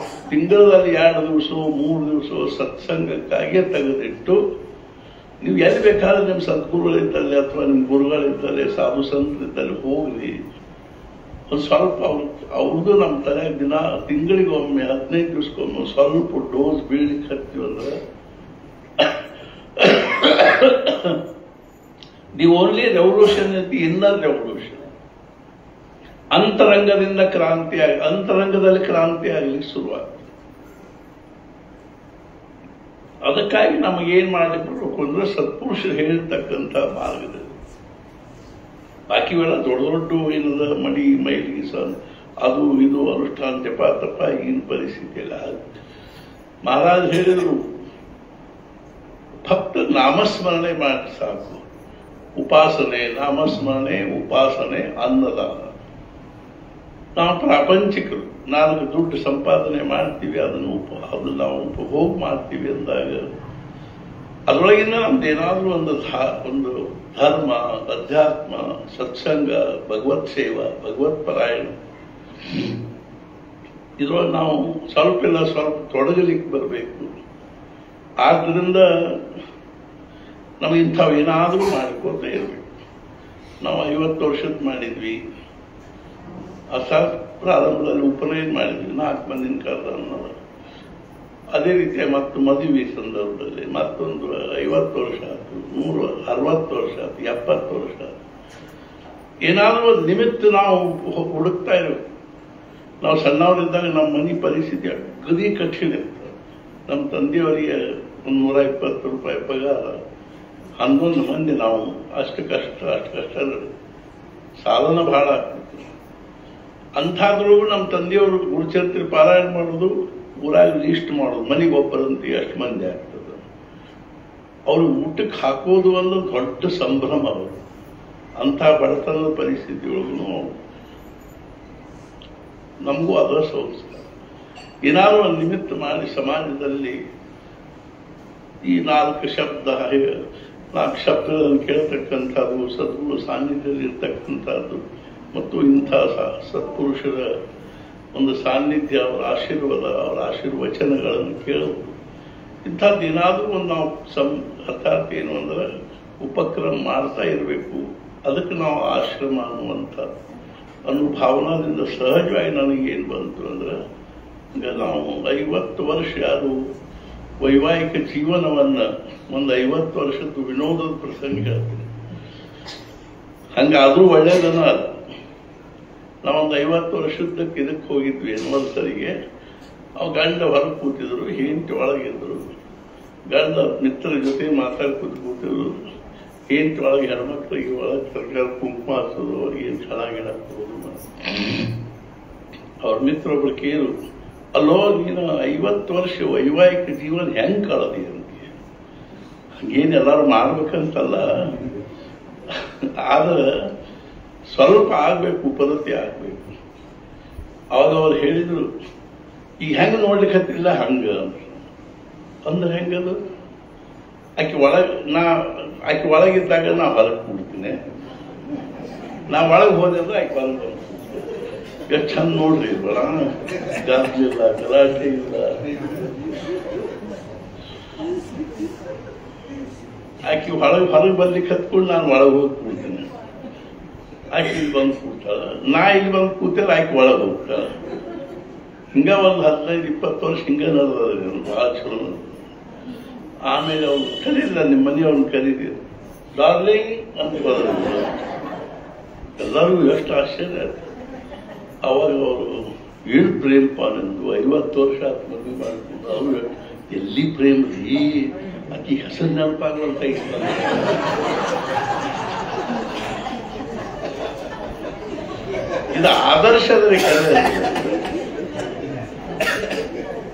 ತಿಂಗಳಲ್ಲಿ 2 ದಿವಸ 3 ದಿವಸ ಸತ್ಸಂಗಕ್ಕಾಗಿಯೇ ತೆಗೆದಿಟ್ಟು, ನೀವು ಎಲ್ಲಿ ಬೇಕಾದ್ರೆ ನಿಮ್ಮ ಸದ್ಗುರುಗಳಿದ್ದಲ್ಲಿ ಅಥವಾ ನಿಮ್ಮ ಗುರುಗಳಿದ್ದಲ್ಲಿ ಸಾಧು ಸಂತರಿದ್ದಲ್ಲಿ ಹೋಗ್ಲಿ, ಒಂದು ಸ್ವಲ್ಪ ಅವ್ರದ್ದು ನಮ್ಮ ತಲೆಯಾಗ ದಿನ ತಿಂಗಳಿಗೊಮ್ಮೆ 15 ದಿವಸಕ್ಕೊಮ್ಮೆ ಸ್ವಲ್ಪ ಡೋಸ್ ಬೀಳ್ಲಿಕ್ಕೆ ಹತ್ತೀವಿ ಅಂದ್ರೆ the only revolution is the inner revolution. ಅಂತರಂಗದಲ್ಲಿ ಕ್ರಾಂತಿ ಆಗ್ಲಿಕ್ಕೆ ಶುರುವಾಗ್ತದೆ. ಅದಕ್ಕಾಗಿ ನಮಗೇನ್ ಮಾಡ್ಲಿಕ್ಕೆ ಬರ್ಬೇಕು ಅಂದ್ರೆ ಸತ್ಪುರುಷರು ಹೇಳಿರ್ತಕ್ಕಂಥ ಮಾರ್ಗದಲ್ಲಿ. ಬಾಕಿವೆಲ್ಲ ದೊಡ್ಡ ಏನದ ಮಡಿ ಮೈಲಿಗೆ ಅದು ಇದು ಅನುಷ್ಠಾನ ಜಪ ತಪ್ಪ ಈಗಿನ ಪರಿಸ್ಥಿತಿ ಎಲ್ಲ ಆಗುತ್ತೆ. ಮಹಾರಾಜ್ ಹೇಳಿದ್ರು ಭಕ್ತ ನಾಮಸ್ಮರಣೆ ಮಾಡಿ ಸಾಕು. ಉಪಾಸನೆ, ನಾಮಸ್ಮರಣೆ, ಉಪಾಸನೆ, ಅನ್ನದಾನ. ನಾವು ಪ್ರಾಪಂಚಿಕರು 4 ದುಡ್ಡು ಸಂಪಾದನೆ ಮಾಡ್ತೀವಿ, ಅದು ನಾವು ಉಪಭೋಗ ಮಾಡ್ತೀವಿ ಅಂದಾಗ ಅದರೊಳಗಿಂದ ನಮ್ದೇನಾದ್ರೂ ಒಂದು ಧರ್ಮ, ಅಧ್ಯಾತ್ಮ, ಸತ್ಸಂಗ, ಭಗವತ್ ಸೇವಾ, ಭಗವತ್ ಪರಾಯಣ ಇದ್ರೊಳಗೆ ನಾವು ಸ್ವಲ್ಪ ತೊಡಗಲಿಕ್ಕೆ ಬರಬೇಕು. ಆದ್ದರಿಂದ ನಾವು ಇಂಥವೇನಾದ್ರೂ ಮಾಡಿಕೊಳ್ತಾ ಇರಬೇಕು. ನಾವು 50 ವರ್ಷದ ಮಾಡಿದ್ವಿ, ಪ್ರಾರಂಭದಲ್ಲಿ ಉಪನಯನ ಮಾಡಿದ್ವಿ, 4 ಮಂದಿನ ಕರೆದ ಅನ್ನೋದು. ಅದೇ ರೀತಿಯ ಮತ್ತು ಮದುವೆ ಸಂದರ್ಭದಲ್ಲಿ ಮತ್ತೊಂದು 50 ವರ್ಷ ಆಯ್ತು, 60 ವರ್ಷ ಆಯ್ತು, 70 ವರ್ಷ ಆಯ್ತು. ಏನಾದರೂ ಒಂದು ನಿಮಿತ್ತ ನಾವು ಹುಡುಕ್ತಾ ಇರಬೇಕು. ನಾವು ಸಣ್ಣವರಿದ್ದಾಗ ನಮ್ಮ ಮನೆ ಪರಿಸ್ಥಿತಿ ಅಗದಿ ಕಠಿಣ ಇರ್ತದೆ. ನಮ್ಮ ತಂದೆಯವರಿಗೆ 120 ರೂಪಾಯಿ ಪಗಾರ, 11 ಮಂದಿ ನಾವು, ಅಷ್ಟು ಕಷ್ಟ ಸಾಧನ ಬಹಳ ಆಗ್ತಿತ್ತು. ಅಂಥದ್ರೊಳಗೂ ನಮ್ಮ ತಂದೆಯವರು ಗುರುಚರಿತ್ರೆ ಪಾರಾಯಣ ಮಾಡೋದು, ಊರಾಗ ಲೀಸ್ಟ್ ಮಾಡೋದು, ಮನೆಗೆ ಒಬ್ಬರಂತೆ ಎಷ್ಟು ಮಂದಿ ಆಗ್ತದೆ. ಅವರು ಊಟಕ್ಕೆ ಹಾಕೋದು ಒಂದು ದೊಡ್ಡ ಸಂಭ್ರಮ. ಅವರು ಅಂಥ ಬಡತನದ ಪರಿಸ್ಥಿತಿಯೊಳಗೂ ನಮಗೂ ಅದರ ಸಂಸ್ಕಾರ. ಏನಾದರೂ ಒಂದು ನಿಮಿತ್ತ ಮಾಡಿ ಸಮಾಜದಲ್ಲಿ ಈ 4 ಶಬ್ದಗಳನ್ನು ಕೇಳತಕ್ಕಂಥದ್ದು, ಸದ್ಗುರು ಸಾನ್ನಿಧ್ಯದಲ್ಲಿ ಇರ್ತಕ್ಕಂಥದ್ದು ಮತ್ತು ಇಂಥ ಸತ್ಪುರುಷರ ಒಂದು ಸಾನ್ನಿಧ್ಯ, ಅವರ ಆಶೀರ್ವಾದ, ಅವರ ಆಶೀರ್ವಚನಗಳನ್ನು ಕೇಳುವುದು, ಇಂಥದ್ದೇನಾದ್ರೂ ಒಂದು ನಾವು ಅರ್ಥಾತ್ ಏನು ಅಂದ್ರೆ ಉಪಕ್ರಮ ಮಾಡ್ತಾ ಇರಬೇಕು. ಅದಕ್ಕೆ ನಾವು ಆಶ್ರಮ ಅನ್ನೋ ಭಾವನಾದಿಂದ ಸಹಜವಾಗಿ ನನಗೇನು ಬಂತು ಅಂದ್ರೆ, ಈಗ ನಾವು 50 ವರ್ಷ ಅದು ವೈವಾಹಿಕ ಜೀವನವನ್ನ ಒಂದು 50 ವರ್ಷದ್ದು ವಿನೋದದ ಪ್ರಸಂಗ ಹೇಳ್ತೀನಿ. ಹಂಗಾದ್ರೂ ಒಳ್ಳೇದನ ಅಲ್ಲ. ನಾವೊಂದು 50 ವರ್ಷದಕ್ಕೆ ಇದಕ್ಕೆ ಹೋಗಿದ್ವಿ ಎನ್ವರ್ಸರಿಗೆ. ಅವ್ ಗಂಡ ಹೊರಗೆ ಕೂತಿದ್ರು, ಹೆಂಡತಿ ಒಳಗಿದ್ರು. ಗಂಡ ಮಿತ್ರರ ಜೊತೆ ಮಾತಾಡ್ಕೊತ ಕೂತಿದ್ರು. ಹೆಂಡತಿ ಒಳಗೆ ಹೆಣ್ಮಕ್ಳಿಗೆ ಒಳಗೆ ಸರ್ಕಾರ ಕುಂಕುಮ ಹಚ್ಚೋದು, ಅವ್ರಿಗೆ ಏನು ಚೆನ್ನಾಗಿ ಹಾಕೋದು. ಅವ್ರ ಮಿತ್ರೊಬ್ರು ಕೇಳು, ಅಲ್ಲೋ ನೀನು 50 ವರ್ಷ ವೈವಾಹಿಕ ಜೀವನ ಹೆಂಗ್ ಕಳದಿ ಅಂತ. ಹಂಗೇನು ಎಲ್ಲರೂ ಮಾಡ್ಬೇಕಂತಲ್ಲ, ಆದ್ರೆ ಸ್ವಲ್ಪ ಆಗ್ಬೇಕು, ಪದ್ಧತಿ ಆಗ್ಬೇಕು. ಅವಾಗ ಅವ್ರು ಹೇಳಿದ್ರು, ಈಗ ಹೆಂಗ ನೋಡ್ಲಿಕ್ಕೆ ಹತ್ತಿಲ್ಲ ಹಂಗ ಅಂದ್ರೆ ಹೆಂಗದು. ಆಕೆ ಒಳಗಿದ್ದಾಗ ನಾ ಹೊರಗೆ ಕೂಡ್ತೀನಿ, ನಾ ಒಳಗೆ ಹೋದ್ರೆ ಆಕೆ ಹೊರಗೆ ಬಂದು ಎಷ್ಟು ಚಂದ ನೋಡ್ರಿ, ಬಡ ಗಾಜಿ ಇಲ್ಲ, ಗಲಾಟೆ ಇಲ್ಲ. ಆಕೆ ಹೊರಗೆ ಬರ್ಲಿಕ್ಕೆ ಹತ್ಕೊಂಡು ನಾನು ಒಳಗೆ ಹೋಗಿ ಕೂಡ್ತೀನಿ. ಆಕೆ ಇಲ್ಲಿ ಬಂದು ಕೂಡ್ತಾಳ, ನಾ ಇಲ್ಲಿ ಬಂದು ಕೂತಿಲ್ಲ, ಆಕೆ ಒಳಗೆ ಹೋಗ್ತಾಳ. ಹಿಂಗ ಒಂದು 15-20 ವರ್ಷ ಹಿಂಗ ನಡೆದ ಭಾಳ ಚಲೋ. ಆಮೇಲೆ ಅವ್ನು ಕರೀಲ್ಲ, ನಿಮ್ಮ ಮನೆಯವ್ರನ್ನ ಕರೀತೀರಿ, ಡಾರ್ಲಿಂಗ್ ಅಂತ ಬರೋದು. ಎಲ್ಲರಿಗೂ ಎಷ್ಟು ಆಶ್ಚರ್ಯ ಆಯ್ತು. ಅವಾಗ ಅವರು ಏನು ಪ್ರೇಮಪ್ಪ ನಂದು, 50 ವರ್ಷ ಆತ್ ಮದುವೆ ಮಾಡ್ಕೊಂಡು. ಅವ್ರು ಎಲ್ಲಿ ಪ್ರೇಮ ರೀ, ಆಕಿ ಹೆಸರು ನೆನಪಾಗುವಂತ ಇಲ್ಲ. ಇದು ಆದರ್ಶದ ಕರೆ.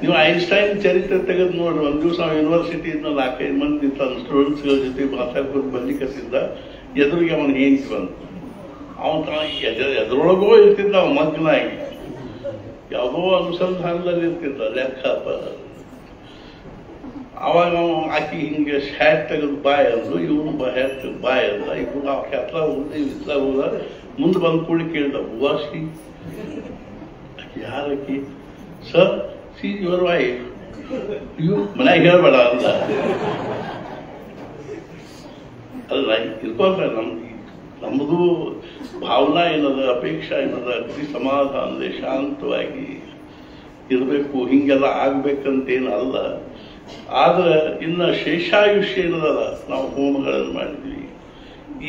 ನೀವು ಐನ್ಸ್ಟೈನ್ ಚರಿತ್ರೆ ತೆಗೆದು ನೋಡ್ರಿ. ಒಂದ್ ದಿವಸ ಯೂನಿವರ್ಸಿಟಿಯಿಂದ 4-5 ಮಂದಿ ತನ್ನ ಸ್ಟೂಡೆಂಟ್ಸ್ಗಳ ಜೊತೆ ಮಾತಾಡ್ಕೊಂಡು ಬರ್ಲಿಕ್ಕತ್ತಿದ್ದ. ಎದುರಿಗೆ ಅವನ ಹೆಂಡತಿ ಬಂತು. ಅವನ ಎದುರೊಳಗೋ ಇರ್ತಿದ್ದ, ಅವ ಮಗ್ನಾಗಿ ಯಾವುದೋ ಅನುಸಂಧಾನದಲ್ಲಿ ಇರ್ತಿದ್ದ, ಲೆಕ್ಕ. ಅವಾಗ ಆಕಿ ಹಿಂಗೆ ಹ್ಯಾಟ್ ತೆಗೆದು ಬಾಯ್ ಅಂದ್ರು, ಇವನು ಹ್ಯಾಟ್ ಬಾಯ್ ಅಂದ. ಇವ್ರು ಆ ಕೆಟ್ಲ ಹೋದ, ಮುಂದೆ ಬಂದು ಕೂಡಿ ಕೇಳ್ದ, ವಾಸಿ ಆಕಿ ಯಾರಕಿ? Sir, see your wife. ಇವು ಮನ್ಯಾಗ ಹೇಳ್ಬೇಡ ಅಂದ. ಅಲ್ಲ, ಇರ್ಕೊಂಡ್ರೆ ನಮ್ಮದು ಭಾವನಾ ಏನದ, ಅಪೇಕ್ಷಾ ಏನದ, ಅತಿ ಸಮಾಧಾನದ ಶಾಂತವಾಗಿ ಇರಬೇಕು, ಹಿಂಗೆಲ್ಲ ಆಗ್ಬೇಕಂತೇನು ಅಲ್ಲ. ಆದ್ರೆ ಇನ್ನ ಶೇಷಾಯುಷ್ಯ ಏನದಲ್ಲ, ನಾವು ಹೋಮಗಳನ್ನು ಮಾಡಿದ್ವಿ.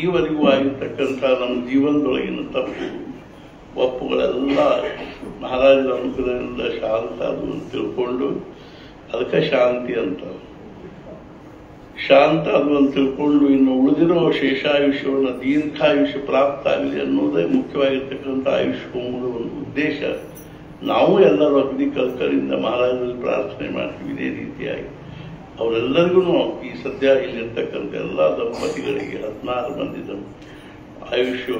ಈವರೆಗೂ ಆಗಿರ್ತಕ್ಕಂಥ ನಮ್ಮ ಜೀವನದೊಳಗಿನ ತಪ್ಪು ಒಪ್ಪುಗಳೆಲ್ಲ ಮಹಾರಾಜರ ಅನುಗ್ರಹದಿಂದ ಶಾಂತ ಅದು ಅಂತ ತಿಳ್ಕೊಂಡು, ಅದಕ್ಕೆ ಶಾಂತಿ ಅಂತ. ಶಾಂತ ಅದು ಅಂತ ತಿಳ್ಕೊಂಡು ಇನ್ನು ಉಳಿದಿರೋ ಶೇಷಾಯುಷ್ಯವನ್ನು ದೀರ್ಘಾಯುಷ್ಯ ಪ್ರಾಪ್ತ ಆಗಲಿ ಅನ್ನೋದೇ ಮುಖ್ಯವಾಗಿರ್ತಕ್ಕಂಥ ಆಯುಷ್ ಹೋಮದ ಒಂದು ಉದ್ದೇಶ. ನಾವು ಎಲ್ಲರೂ ಅಗ್ನಿ ಕಲ್ಕರಿಂದ ಮಹಾರಾಜರಲ್ಲಿ ಪ್ರಾರ್ಥನೆ ಮಾಡ್ತೀವಿ. ಇದೇ ರೀತಿಯಾಗಿ ಅವರೆಲ್ಲರಿಗೂ ಈ ಸದ್ಯ ಇಲ್ಲಿರ್ತಕ್ಕಂಥ ಎಲ್ಲ ದಂಪತಿಗಳಿಗೆ 16 ಮಂದಿ ಆಯುಷ್ಯ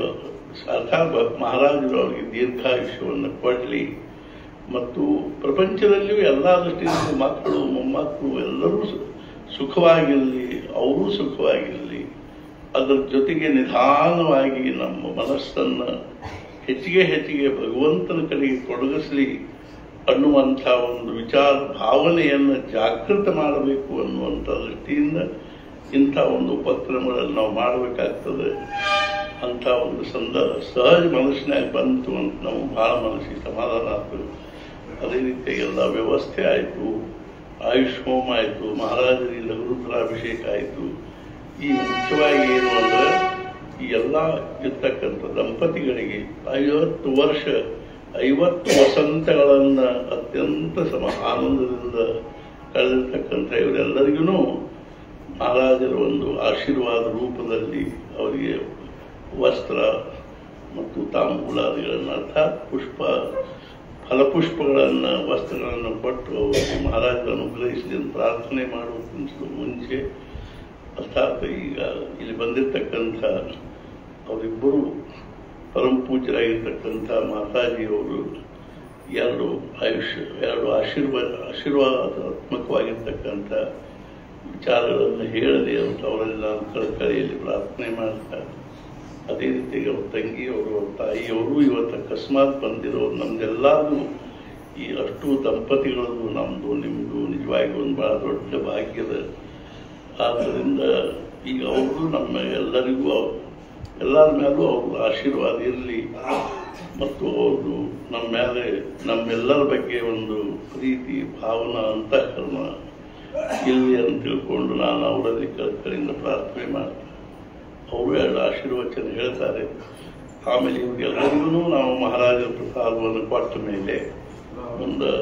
ಸಾರ್ಥಕ ಮಹಾರಾಜರು ಅವರಿಗೆ ದೀರ್ಘಾಯುಷ್ಯವನ್ನು ಕೊಡಲಿ. ಮತ್ತು ಪ್ರಪಂಚದಲ್ಲಿಯೂ ಎಲ್ಲ ದೃಷ್ಟಿಯಿಂದ ಮಕ್ಕಳು ಮೊಮ್ಮಕ್ಕಳು ಎಲ್ಲರೂ ಸುಖವಾಗಿರಲಿ, ಅವರು ಸುಖವಾಗಿರಲಿ. ಅದರ ಜೊತೆಗೆ ನಿಧಾನವಾಗಿ ನಮ್ಮ ಮನಸ್ಸನ್ನು ಹೆಚ್ಚಿಗೆ ಭಗವಂತನ ಕಡೆಗೆ ತೊಡಗಿಸಲಿ ಅನ್ನುವಂಥ ಒಂದು ವಿಚಾರ ಭಾವನೆಯನ್ನು ಜಾಗೃತ ಮಾಡಬೇಕು ಅನ್ನುವಂಥ ದೃಷ್ಟಿಯಿಂದ ಇಂಥ ಒಂದು ಉಪಕ್ರಮಗಳನ್ನು ನಾವು ಮಾಡಬೇಕಾಗ್ತದೆ. ಅಂಥ ಒಂದು ಸಹಜ ಮನಸ್ಸಿನಾಗ ಬಂತು ಅಂತ ನಾವು ಬಹಳ ಮನಸ್ಸಿಗೆ ಸಮಾಧಾನ ಆಗ್ತದೆ. ಅದೇ ರೀತಿ ಎಲ್ಲ ವ್ಯವಸ್ಥೆ ಆಯಿತು, ಆಯುಷ್ ಹೋಮ ಆಯಿತು, ಮಹಾರಾಜರಿಗೆ ಲಘುರುದ್ರಾಭಿಷೇಕ ಆಯಿತು. ಈ ಮುಖ್ಯವಾಗಿ ಏನು ಅಂದ್ರೆ, ಈ ಎಲ್ಲ ಇರ್ತಕ್ಕಂಥ ದಂಪತಿಗಳಿಗೆ 50 ವರ್ಷ 50 ವಸಂತಗಳನ್ನ ಅತ್ಯಂತ ಆನಂದದಿಂದ ಕಳೆದಿರ್ತಕ್ಕಂಥ ಇವರೆಲ್ಲರಿಗೂ ಮಹಾರಾಜರ ಒಂದು ಆಶೀರ್ವಾದ ರೂಪದಲ್ಲಿ ಅವರಿಗೆ ವಸ್ತ್ರ ಮತ್ತು ತಾಂಬೂಲಾದಿಗಳನ್ನು, ಅರ್ಥಾತ್ ಫಲಪುಷ್ಪಗಳನ್ನು, ವಸ್ತ್ರಗಳನ್ನು ಕೊಟ್ಟು ಮಹಾರಾಜರ ಅನುಗ್ರಹಿಸಲಿ ಅಂತ ಪ್ರಾರ್ಥನೆ ಮಾಡುವುದಕ್ಕಿಂತ ಮುಂಚೆ, ಅರ್ಥಾತ್ ಈಗ ಇಲ್ಲಿ ಬಂದಿರತಕ್ಕಂಥ ಅವರಿಬ್ಬರು ಪರಮ ಪೂಜ್ಯರಾಗಿರ್ತಕ್ಕಂಥ ಮಾತಾಜಿಯವರು ಎರಡು ಆಶೀರ್ವಾದಾತ್ಮಕವಾಗಿರ್ತಕ್ಕಂಥ ವಿಚಾರಗಳನ್ನು ಹೇಳಲಿ ಅಂತ ಅವರೆಲ್ಲ ಕಳಕಳಿಯಲ್ಲಿ ಪ್ರಾರ್ಥನೆ ಮಾಡ್ತಾರೆ. ಅದೇ ರೀತಿಯಾಗಿ ಅವ್ರ ತಂಗಿಯವರು, ಅವ್ರ ತಾಯಿಯವರು ಇವತ್ತು ಅಕಸ್ಮಾತ್ ಬಂದಿರೋರು ನಮ್ದೆಲ್ಲರೂ ಈ ಅಷ್ಟು ದಂಪತಿಗಳದ್ದು ನಮ್ಮದು ನಿಮ್ಮದು ನಿಜವಾಗಿ ಒಂದು ಬಹಳ ದೊಡ್ಡ ಭಾಗ್ಯದ. ಆದ್ದರಿಂದ ಈಗ ಅವರು ನಮ್ಮ ಎಲ್ಲರಿಗೂ ಎಲ್ಲರ ಮೇಲೂ ಅವ್ರ ಆಶೀರ್ವಾದ ಇರಲಿ ಮತ್ತು ಅವ್ರದ್ದು ನಮ್ಮ ಮೇಲೆ ನಮ್ಮೆಲ್ಲರ ಬಗ್ಗೆ ಒಂದು ಪ್ರೀತಿ ಭಾವನಾ ಅಂತಃಕರಣ ಇಲ್ಲಿ ಅಂತ ತಿಳ್ಕೊಂಡು ನಾನು ಅವರಲ್ಲಿ ಕಳಕಳಿಯಿಂದ ಪ್ರಾರ್ಥನೆ ಮಾಡ್ತೇನೆ. ಅವರು 2 ಆಶೀರ್ವಚನ ಹೇಳ್ತಾರೆ. ಆಮೇಲೆ ಇವರಿಗೆಲ್ಲರಿಗೂ ನಾವು ಮಹಾರಾಜರ ಪ್ರಸಾದವನ್ನು ಕೊಟ್ಟ ಮೇಲೆ ಮುಂದೆ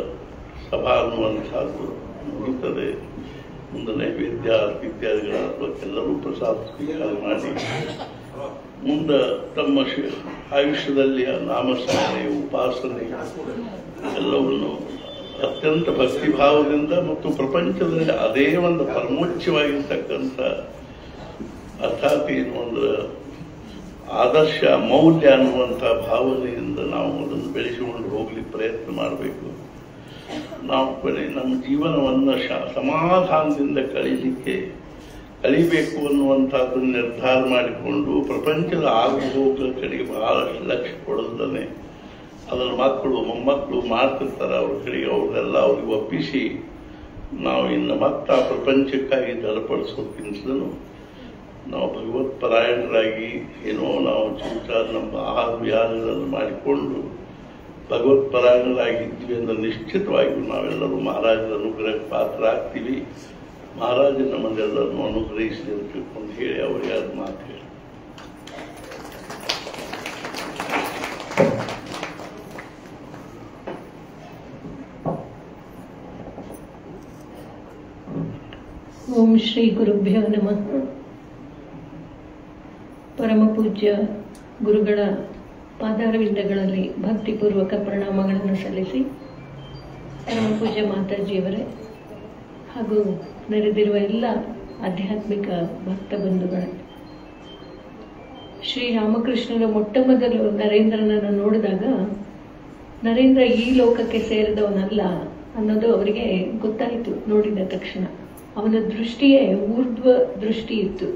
ಸಭಾ ಅನ್ನುವಂಥದ್ದು ಮುಗಿತದೆ. ಮುಂದೆ ನೈವೇದ್ಯ ಇತ್ಯಾದಿಗಳಲ್ಲರೂ ಪ್ರಸಾದ ಸ್ವೀಕಾರ ಮಾಡಿ ಮುಂದೆ ತಮ್ಮ ಆಯುಷ್ಯದಲ್ಲಿ ನಾಮಸ್ಮರಣೆ ಉಪಾಸನೆ ಎಲ್ಲವನ್ನು ಅತ್ಯಂತ ಭಕ್ತಿಭಾವದಿಂದ ಮತ್ತು ಪ್ರಪಂಚದಲ್ಲಿ ಅದೇ ಒಂದು ಪರಮೋಚ್ಚವಾಗಿರ್ತಕ್ಕಂಥ ಅರ್ಥಾತ್ ಏನು ಅಂದ್ರೆ ಆದರ್ಶ ಮೌಲ್ಯ ಅನ್ನುವಂಥ ಭಾವನೆಯಿಂದ ನಾವು ಅದನ್ನು ಬೆಳೆಸಿಕೊಂಡು ಹೋಗ್ಲಿಕ್ಕೆ ಪ್ರಯತ್ನ ಮಾಡಬೇಕು. ನಾವು ನಮ್ಮ ಜೀವನವನ್ನು ಸಮಾಧಾನದಿಂದ ಕಳಿಬೇಕು ಅನ್ನುವಂಥದ್ದನ್ನು ನಿರ್ಧಾರ ಮಾಡಿಕೊಂಡು ಪ್ರಪಂಚದ ಆಗುಹೋಗಲ ಕಡೆಗೆ ಬಹಳಷ್ಟು ಲಕ್ಷ್ಯ ಕೊಡಲ್ದೇ ಅದನ್ನು ಮಕ್ಕಳು ಮೊಮ್ಮಕ್ಕಳು ಮಾಡ್ತಿರ್ತಾರೆ. ಅವ್ರ ಕಡೆಗೆ ಅವ್ರಿಗೆ ಒಪ್ಪಿಸಿ ನಾವು ಇನ್ನು ಮತ್ತೆ ಆ ಪ್ರಪಂಚಕ್ಕಾಗಿ ದಳಪಡಿಸೋಕ್ಕಿಂತಲೂ ನಾವು ಭಗವತ್ ಪರಾಯಣರಾಗಿ ಏನೋ ನಾವು ನಮ್ಮ ಆಹಾರ ವಿಹಾರಗಳನ್ನು ಮಾಡಿಕೊಂಡು ಭಗವತ್ ಪರಾಯಣರಾಗಿದ್ವಿ ಅಂದ್ರೆ ನಿಶ್ಚಿತವಾಗಿಯೂ ನಾವೆಲ್ಲರೂ ಮಹಾರಾಜರ ಅನುಗ್ರಹಕ್ಕೆ ಪಾತ್ರ ಆಗ್ತೀವಿ. ಮಹಾರಾಜ ನಮ್ಮನ್ನೆಲ್ಲರನ್ನು ಅನುಗ್ರಹಿಸಿ ಅಂತ ತಿಳ್ಕೊಂಡು ಹೇಳಿ ಅವರಿಗೆ ಅದು ಮಾತು ಹೇಳಿ. ಓಂ ಶ್ರೀ ಗುರುಭ್ಯೋ ನಮಃ. ಪರಮ ಪೂಜ್ಯ ಗುರುಗಳ ಪಾದಾರವಿಂದಗಳಲ್ಲಿ ಭಕ್ತಿಪೂರ್ವಕ ಪ್ರಣಾಮಗಳನ್ನು ಸಲ್ಲಿಸಿ, ಪರಮ ಪೂಜ್ಯ ಮಾತಾಜಿಯವರೇ ಹಾಗೂ ನೆರೆದಿರುವ ಎಲ್ಲ ಆಧ್ಯಾತ್ಮಿಕ ಭಕ್ತ ಬಂಧುಗಳೇ, ಶ್ರೀರಾಮಕೃಷ್ಣರ ಮೊಟ್ಟ ಮೊದಲು ನರೇಂದ್ರನನ್ನು ನೋಡಿದಾಗ ನರೇಂದ್ರ ಈ ಲೋಕಕ್ಕೆ ಸೇರಿದವನಲ್ಲ ಅನ್ನೋದು ಅವರಿಗೆ ಗೊತ್ತಾಯಿತು. ನೋಡಿದ ತಕ್ಷಣ ಅವನ ದೃಷ್ಟಿಯೇ ಊರ್ಧ್ವ ದೃಷ್ಟಿ ಇತ್ತು.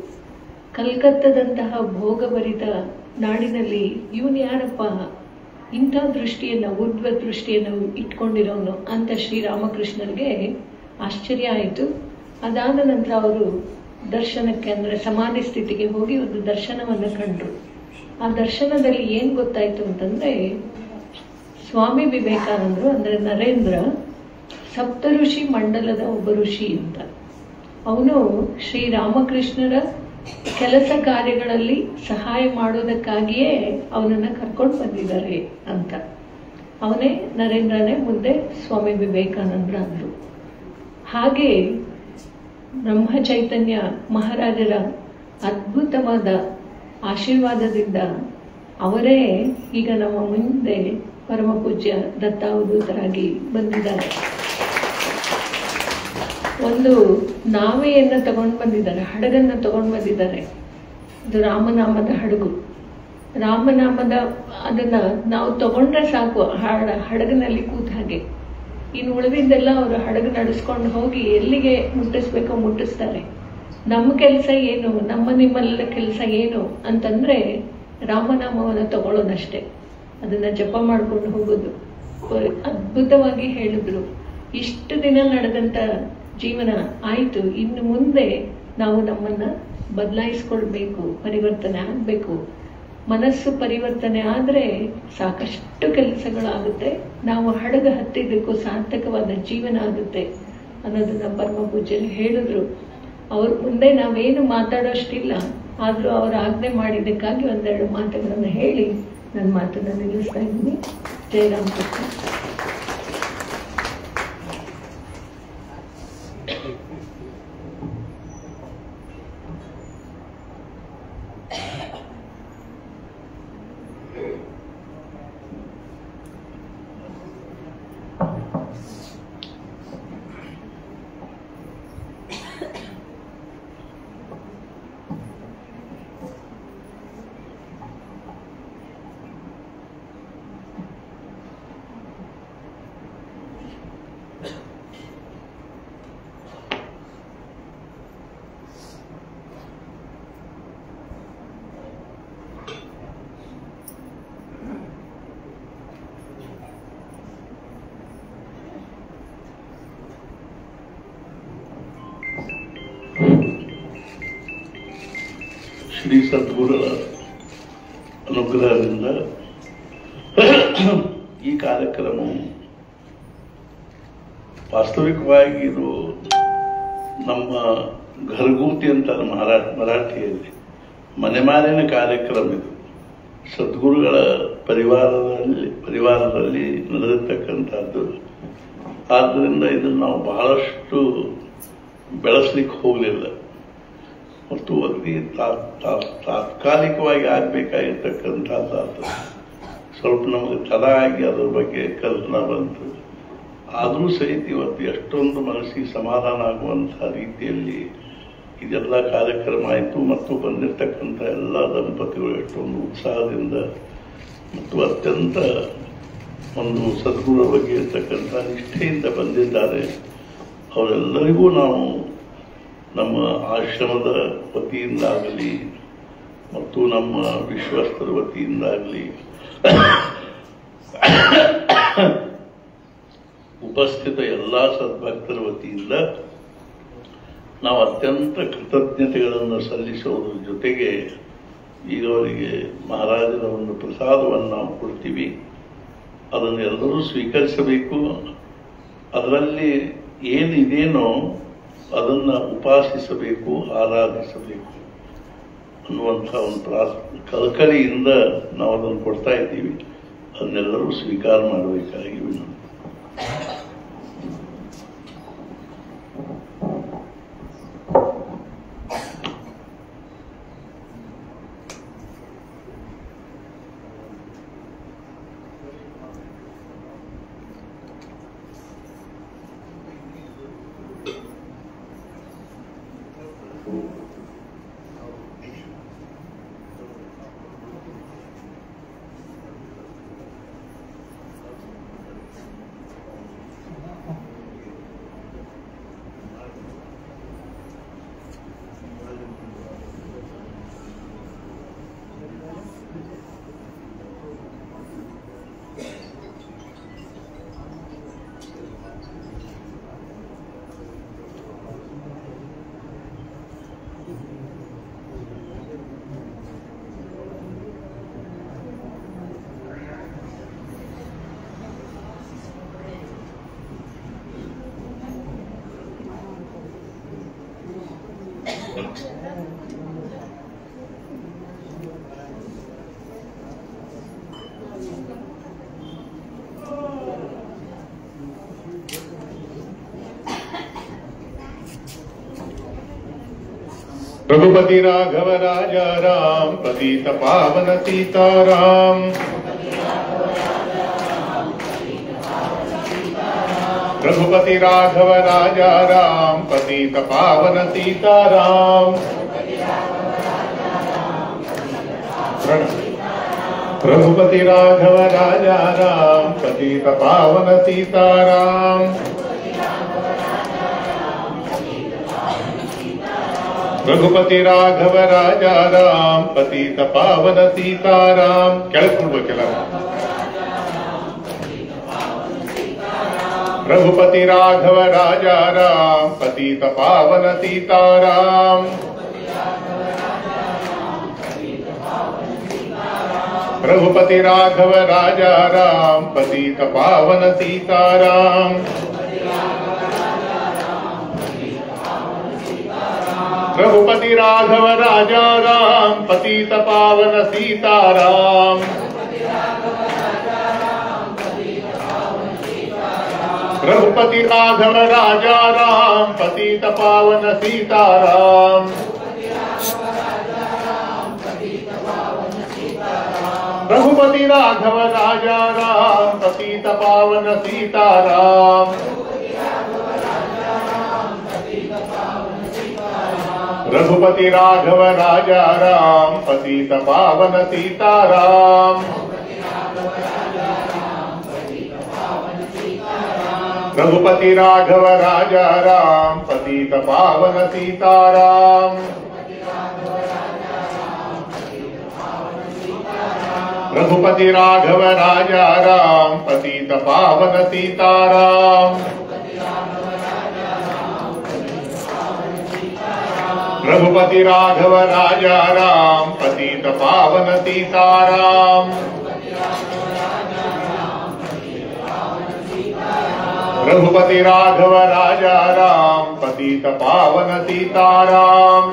ಕಲ್ಕತ್ತದಂತಹ ಭೋಗಭರಿತ ನಾಡಿನಲ್ಲಿ ಇವನು ಯಾರಪ್ಪ ಇಂಥ ದೃಷ್ಟಿಯನ್ನು ಊರ್ಧ್ವ ದೃಷ್ಟಿಯನ್ನು ಇಟ್ಕೊಂಡಿರೋನು ಅಂತ ಶ್ರೀರಾಮಕೃಷ್ಣರಿಗೆ ಆಶ್ಚರ್ಯ ಆಯಿತು. ಅದಾದ ನಂತರ ಅವರು ದರ್ಶನಕ್ಕೆ ಅಂದರೆ ಸಮಾಧಿ ಸ್ಥಿತಿಗೆ ಹೋಗಿ ಒಂದು ದರ್ಶನವನ್ನು ಕಂಡ್ರು. ಆ ದರ್ಶನದಲ್ಲಿ ಏನು ಗೊತ್ತಾಯಿತು ಅಂತಂದರೆ, ಸ್ವಾಮಿ ವಿವೇಕಾನಂದರು ಅಂದರೆ ನರೇಂದ್ರ ಸಪ್ತಋಷಿ ಮಂಡಲದ ಒಬ್ಬ ಋಷಿ ಅಂತ. ಅವನು ಶ್ರೀರಾಮಕೃಷ್ಣರ ಕೆಲಸ ಕಾರ್ಯಗಳಲ್ಲಿ ಸಹಾಯ ಮಾಡೋದಕ್ಕಾಗಿಯೇ ಅವನನ್ನು ಕರ್ಕೊಂಡು ಬಂದಿದ್ದಾರೆ ಅಂತ. ಅವನೇ ನರೇಂದ್ರನೇ ಮುಂದೆ ಸ್ವಾಮಿ ವಿವೇಕಾನಂದರಾದರು. ಹಾಗೆ ಬ್ರಹ್ಮ ಚೈತನ್ಯ ಮಹಾರಾಜರ ಅದ್ಭುತವಾದ ಆಶೀರ್ವಾದದಿಂದ ಅವರೇ ಈಗ ನಮ್ಮ ಮುಂದೆ ಪರಮ ಪೂಜ್ಯ ದತ್ತಾವಧೂತರಾಗಿ ಬಂದಿದ್ದಾರೆ. ಒಂದು ನಾವೆಯನ್ನು ತಗೊಂಡು ಬಂದಿದ್ದಾರೆ, ಹಡಗನ್ನು ತಗೊಂಡು ಬಂದಿದ್ದಾರೆ. ಇದು ರಾಮನಾಮದ ಹಡಗು. ರಾಮನಾಮದ ಅದನ್ನು ನಾವು ತಗೊಂಡ್ರೆ ಸಾಕು, ಹಡಗಿನಲ್ಲಿ ಕೂತ ಹಾಗೆ. ಇನ್ನು ಉಳಿದಿದ್ದೆಲ್ಲ ಅವರು ಹಡಗು ನಡೆಸ್ಕೊಂಡು ಹೋಗಿ ಎಲ್ಲಿಗೆ ಮುಟ್ಟಿಸ್ಬೇಕೋ ಮುಟ್ಟಿಸ್ತಾರೆ. ನಮ್ಮ ಕೆಲಸ ಏನು, ನಿಮ್ಮೆಲ್ಲ ಕೆಲಸ ಏನು ಅಂತಂದರೆ ರಾಮನಾಮವನ್ನು ತಗೊಳ್ಳೋದಷ್ಟೇ, ಅದನ್ನು ಜಪ ಮಾಡ್ಕೊಂಡು ಹೋಗೋದು. ಅದ್ಭುತವಾಗಿ ಹೇಳಿದ್ರು. ಇಷ್ಟು ದಿನ ನಡೆದಂಥ ಜೀವನ ಆಯಿತು, ಇನ್ನು ಮುಂದೆ ನಾವು ನಮ್ಮನ್ನು ಬದಲಾಯಿಸ್ಕೊಳ್ಬೇಕು, ಪರಿವರ್ತನೆ ಆಗಬೇಕು. ಮನಸ್ಸು ಪರಿವರ್ತನೆ ಆದರೆ ಸಾಕಷ್ಟು ಕೆಲಸಗಳಾಗುತ್ತೆ, ನಾವು ಹಡಗು ಹತ್ತಿದ್ದಕ್ಕೂ ಸಾರ್ಥಕವಾದ ಜೀವನ ಆಗುತ್ತೆ ಅನ್ನೋದನ್ನ ಪರಮ ಪೂಜ್ಯರು ಹೇಳಿದ್ರು. ಅವ್ರ ಮುಂದೆ ನಾವೇನು ಮಾತಾಡೋಷ್ಟಿಲ್ಲ, ಆದರೂ ಅವರು ಆಜ್ಞೆ ಮಾಡಿದ್ದಕ್ಕಾಗಿ ಒಂದೆರಡು ಮಾತುಗಳನ್ನು ಹೇಳಿ ನನ್ನ ಮಾತನ್ನು ನಿಲ್ಲಿಸ್ತಾ ಇದ್ದೀನಿ. ಜಯರಾಮಕೃಷ್ಣ. ಶ್ರೀ ಸದ್ಗುರುಗಳ ಅನುಗ್ರಹದಿಂದ ಈ ಕಾರ್ಯಕ್ರಮವು ವಾಸ್ತವಿಕವಾಗಿ ಇದು ನಮ್ಮ ಘರಗೂತಿ ಅಂತಾರೆ ಮರಾಠಿಯಲ್ಲಿ. ಮನೆಮಾಲಿನ ಕಾರ್ಯಕ್ರಮ ಇದು. ಸದ್ಗುರುಗಳ ಪರಿವಾರದಲ್ಲಿ ನಡೆದಿರ್ತಕ್ಕಂಥದ್ದು. ಆದ್ದರಿಂದ ಇದನ್ನು ನಾವು ಬಹಳಷ್ಟು ಬೆಳೆಸ್ಲಿಕ್ಕೆ ಹೋಗಲಿಲ್ಲ ಮತ್ತು ಅತಿ ತಾತ್ಕಾಲಿಕವಾಗಿ ಆಗಬೇಕಾಗಿರ್ತಕ್ಕಂಥದ್ದು ಸ್ವಲ್ಪ ನಮಗೆ ತಡ ಆಗಿ ಅದರ ಬಗ್ಗೆ ಕಲ್ಪನಾ ಬಂತು. ಆದರೂ ಸಹಿತ ಇವತ್ತು ಎಷ್ಟೊಂದು ಮನಸ್ಸಿಗೆ ಸಮಾಧಾನ ಆಗುವಂಥ ರೀತಿಯಲ್ಲಿ ಇದೆಲ್ಲ ಕಾರ್ಯಕ್ರಮ ಆಯಿತು ಮತ್ತು ಬಂದಿರತಕ್ಕಂಥ ಎಲ್ಲ ದಂಪತಿಗಳು ಎಷ್ಟೊಂದು ಉತ್ಸಾಹದಿಂದ ಮತ್ತು ಅತ್ಯಂತ ಒಂದು ಸದ್ಗುರುಗಳ ಬಗ್ಗೆ ಇರ್ತಕ್ಕಂಥ ನಿಷ್ಠೆಯಿಂದ ಬಂದಿದ್ದಾರೆ. ಅವರೆಲ್ಲರಿಗೂ ನಾವು ನಮ್ಮ ಆಶ್ರಮದ ವತಿಯಿಂದಾಗಲಿ ಮತ್ತು ನಮ್ಮ ವಿಶ್ವಸ್ತರ ವತಿಯಿಂದಾಗಲಿ ಉಪಸ್ಥಿತ ಎಲ್ಲ ಸದ್ಭಕ್ತರ ವತಿಯಿಂದ ನಾವು ಅತ್ಯಂತ ಕೃತಜ್ಞತೆಗಳನ್ನು ಸಲ್ಲಿಸೋದ್ರ ಜೊತೆಗೆ ಈಗ ಅವರಿಗೆ ಮಹಾರಾಜರ ಒಂದು ಪ್ರಸಾದವನ್ನು ನಾವು ಕೊಡ್ತೀವಿ. ಅದನ್ನು ಎಲ್ಲರೂ ಸ್ವೀಕರಿಸಬೇಕು. ಅದರಲ್ಲಿ ಏನಿದೇನೋ ಅದನ್ನು ಉಪಾಸಿಸಬೇಕು, ಆರಾಧಿಸಬೇಕು ಅನ್ನುವಂಥ ಒಂದು ಕಳಕಳಿಯಿಂದ ನಾವು ಅದನ್ನು ಕೊಡ್ತಾ ಇದ್ದೀವಿ. ಅದನ್ನೆಲ್ಲರೂ ಸ್ವೀಕಾರ ಮಾಡಬೇಕಾಗಿ ವಿನಂತಿ. रघुपति राघव राजा राम पतित पावन सीताराम। रघुपति राघव राजा राम पतित पावन सीताराम। रघुपति राघव राजा राम पतित पावन सीताराम। रघुपति राघव राजा राम पतित पावन सीताराम। केळकोडಬೇಕಲ್ಲ. रघुपति राघव राजा राम पतित पावन सीताराम। रघुपति राघव राजा राम पतित पावन सीताराम। रघुपति राघव राजा राम पतित पावन सीताराम। रघुपति राघव राजा राम पतित पावन सीताराम। रघुपति राघव राजा राम पतित पावन सीताराम। रघुपति राघव राजा राम पतित पावन सीताराम। रघुपति राघव राजा राम पतित पावन सीताराम। रघुपति राघव राजा राम पतित पावन सीताराम। रघुपति राघव राजा राम पतित पावन सीताराम। रघुपति राघव राजा राम पतित पावन सीताराम।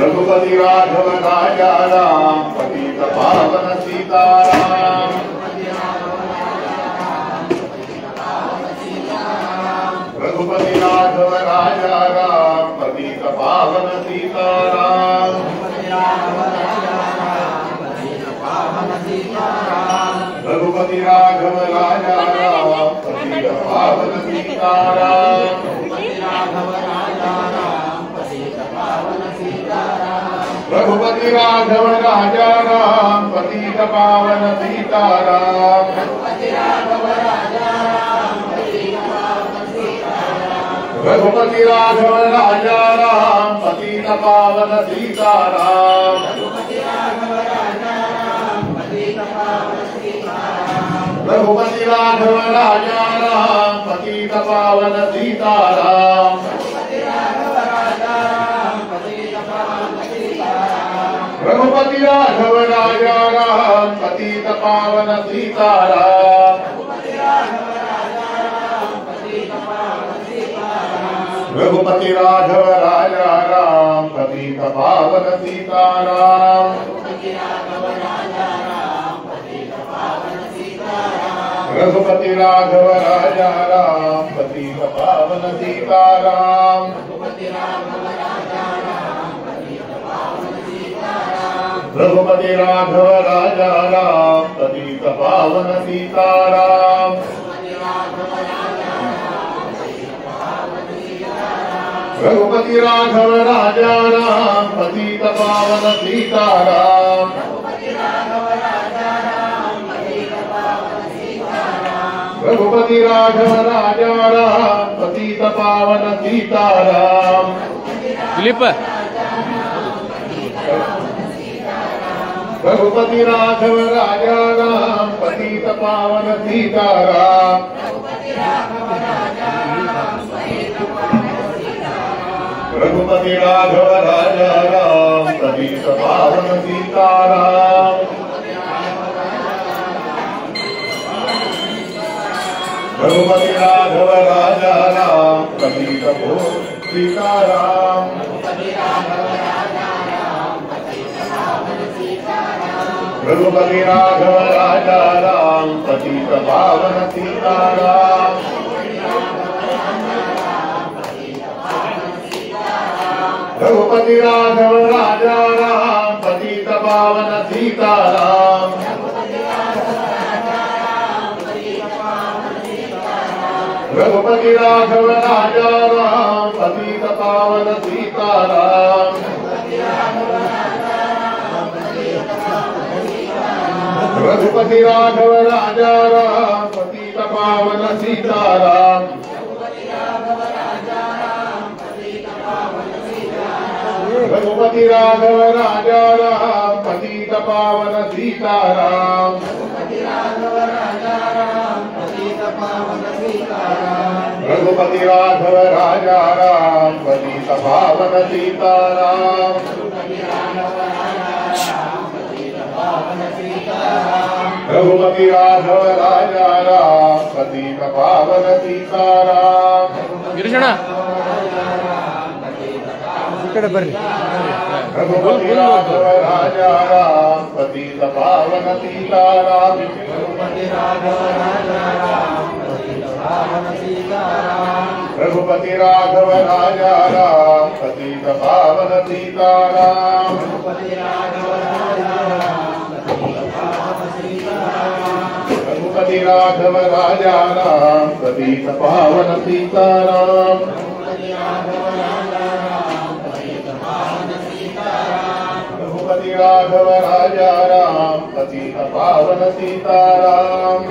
रघुपति राघव राजा राम पतित पावन सीताराम रघुपति राघव राजा राम पतित पावन सीताराम रघुपति राघव राजा राम पतित पावन सीताराम रघुपति राघव राजा राम पतित पावन सीताराम रघुपति राघव राजा राम पतित पावन सीताराम रघुपति राघव राजा राम पतित पावन सीताराम रघुपति राघव राजा राम पतित पावन सीताराम रघुपति राघव राजा राम पतित पावन सीताराम रघुपति राघव राजा राम पतित पावन सीताराम रघुपति राघव राजा राम पतित पावन सीताराम रघुपति राघव राजा राम पतित पावन सीताराम रघुपति राघव राजा राम पतित पावन सीताराम दिलीप रघुपति राघव राजा राम पतित पावन सीताराम रघुपति राघव राजा राम पतित पावन सीताराम रघुपति राघव राजा राम पतित सीताराम रघुपति राघव राजा राम पतित पावन सीताराम रघुपति राघव राजा राम पतित पावन सीताराम रघुपति राघव राजा राम पतित पावन सीताराम रघुपति राघव राजा राम पतित पावन सीताराम रघुपति राघव राजा राम पतित पावन सीताराम रघुपति राघव राजा राम पतित पावन सीताराम रघुपति राघव राजा राम पतित पावन सीताराम ಗಿರಿಶಣ್ಣ ಈ ಕಡೆ ಬರ್ರಿ रघुपति राघव राजा राम पतित पावन सीताराम रघुपति राघव राजा राम पतित पावन सीताराम रघुपति राघव राजा राम पतित पावन सीताराम रघुपति राघव राजा राम पतित पावन सीताराम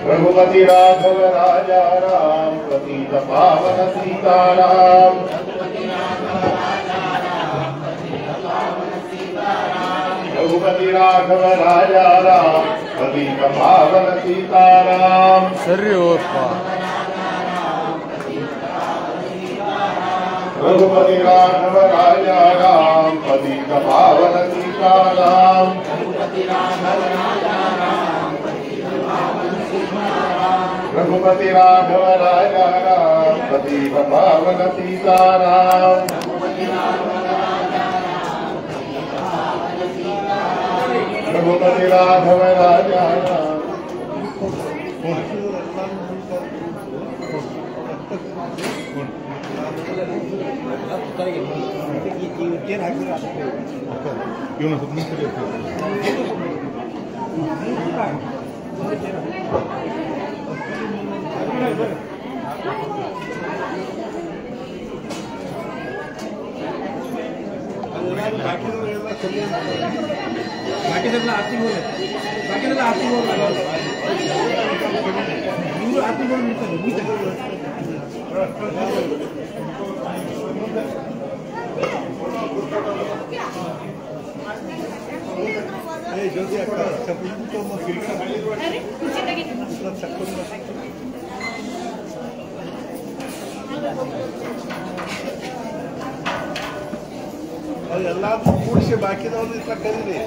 रघुपति राघव राजा राम पतित पावन सीताराम रघुपति राघव राजा राम पतित पावन सीताराम ಸರಿ ಓಪ್ಪ रघुपति राघव राजा राम पतित पावन सीताराम रघुपति राघव राजा राम पतित पावन सीताराम रघुपति राघव राजा ಇವನು ಬಾಕಿದೆಲ್ಲ ಆರ್ತಿ ಹೋಗಿ ಬಾಕಿದೆಲ್ಲ ಆರ್ತಿ ಹೋಗಿ ಇವರು ಆರ್ತಿ ಹೋಗಿ ನಿಲ್ತಾರೆ ಜಲ್ದಿ ಎಲ್ಲ ಕೂಡಿಸಿ ಬಾಕಿದವ್ರು ಇಷ್ಟ ಕರೀರಿ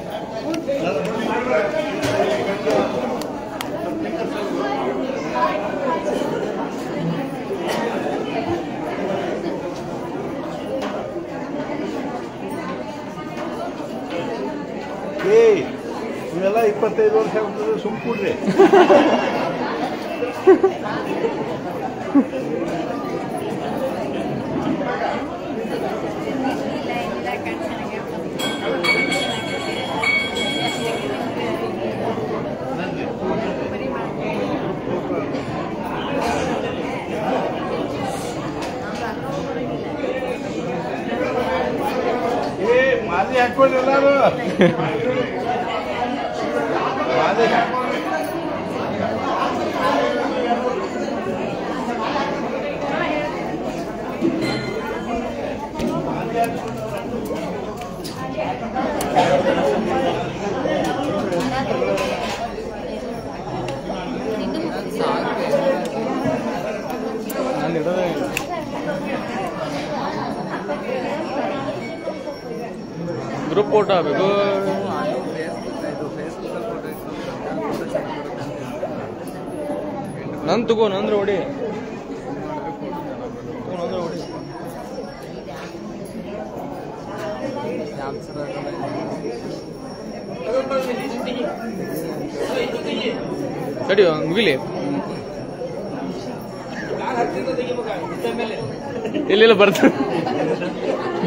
ಇವೆಲ್ಲ 25 ವರ್ಷ ಸುಮ್ ಕೂಡ್ರಿ ಮಾಲಿ ಹಾಕೊಳ್ಳಿ ಎಲ್ಲಾರು ಮಾಲಿ ಗ್ರೂಪ್ ಫೋಟೋ ಆಗಬೇಕು ನನ್ ತಗೋ ನಂದ್ರೆ ಹೊಡಿ ಹೊಡಿ ಸರಿ ಮುಗಿಲಿ ಇಲ್ಲ ಬರ್ತದ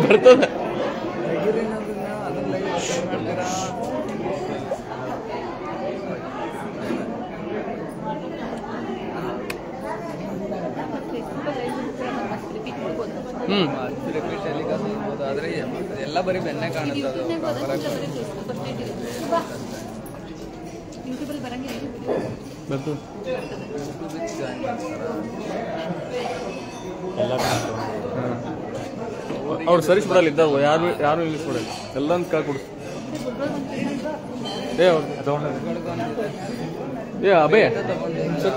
ಬರ್ತದ ಆದ್ರೆ ಎಲ್ಲ ಬರೀ ಬೆನ್ನೆ ಕಾಣುತ್ತೆ ಅವ್ರು ಸರಿಸ್ಬಿಡಲ್ಲ ಇದ್ದಾವ ಯಾರು ಯಾರು ನಿಲ್ಲಿಸ್ಬಿಡಲ್ಲ ಎಲ್ಲ ಕೈ ಕೊಡು ಏ ಅಬೇ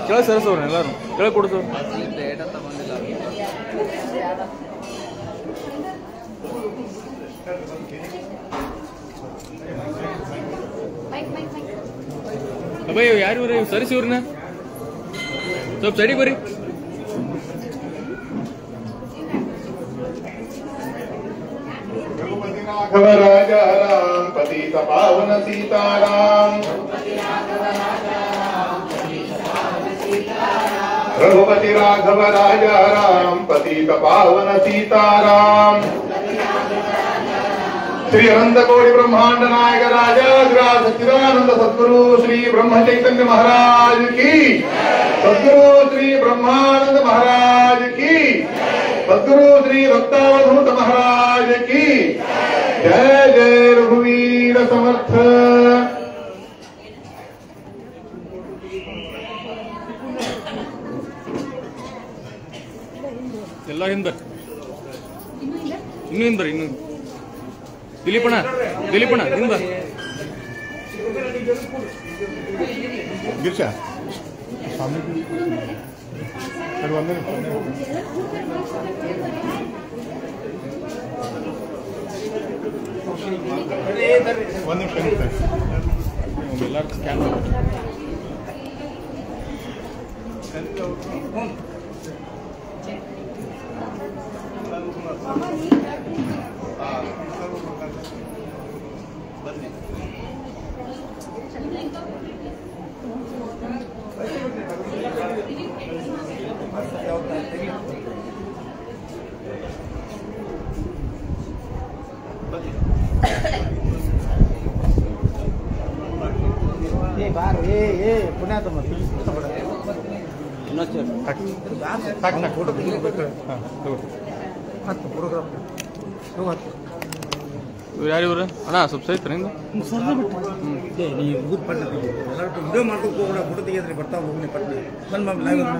ಕೆಳ ಸರಿಸವ್ರ ಎಲ್ಲಾರು ಕೆಳ ಕೊಡ್ಸು ಡೇಟಾ ತಗೊಂಡಿಲ್ಲ ಅಬೇ ಯಾರು ಇವ್ರಿ ಸರಿಸಿ ಇವ್ರನ್ನ ಸ್ವಲ್ಪ ಸೈಡಿಗೆ ಬರ್ರಿ राघव राजा राम पतित पावन सीताराम रघुपति राघव राजा राम पतित पावन सीताराम श्री अनंत कोटि ब्रह्मांड नायक राजा सच्चिदानंद सद्गुरु श्री ब्रह्म चैतन्य महाराज की सद्गुरु श्री ब्रह्मानंद महाराज की सद्गुरु श्री भक्तावधूत महाराज की जय जय रघुवीर समर्थ ಎಲ್ಲ ಹಿಂದ ಇನ್ನು ಹಿಂದ ಇನ್ನು ದಿಲೀಪಣ್ಣ ಹಿಂದ ಗಿರ್ಷಾ ಸ್ವಾಮಿ ಒಂದು ನಿಮಿಷ ಎಲ್ಲರೂ ಸ್ಕ್ಯಾನ್ ಯಾರು ಇವ್ರು ಅಣ್ಣ ಸ್ವಲ್ಪ ಸಹಿತ ನಿಂದು ನೀವು ಊರು ಪಟ್ಟ ಎಲ್ಲರೂ ವಿಡಿಯೋ ಮಾಡ್ಕೊಂಡು ಹೋಗೋಣ ಫೋಟೋ ತೆಗೆದ್ರೆ ಬರ್ತಾವೆ ಹೋಗಿ ಪಟ್ಟ ಬಂದು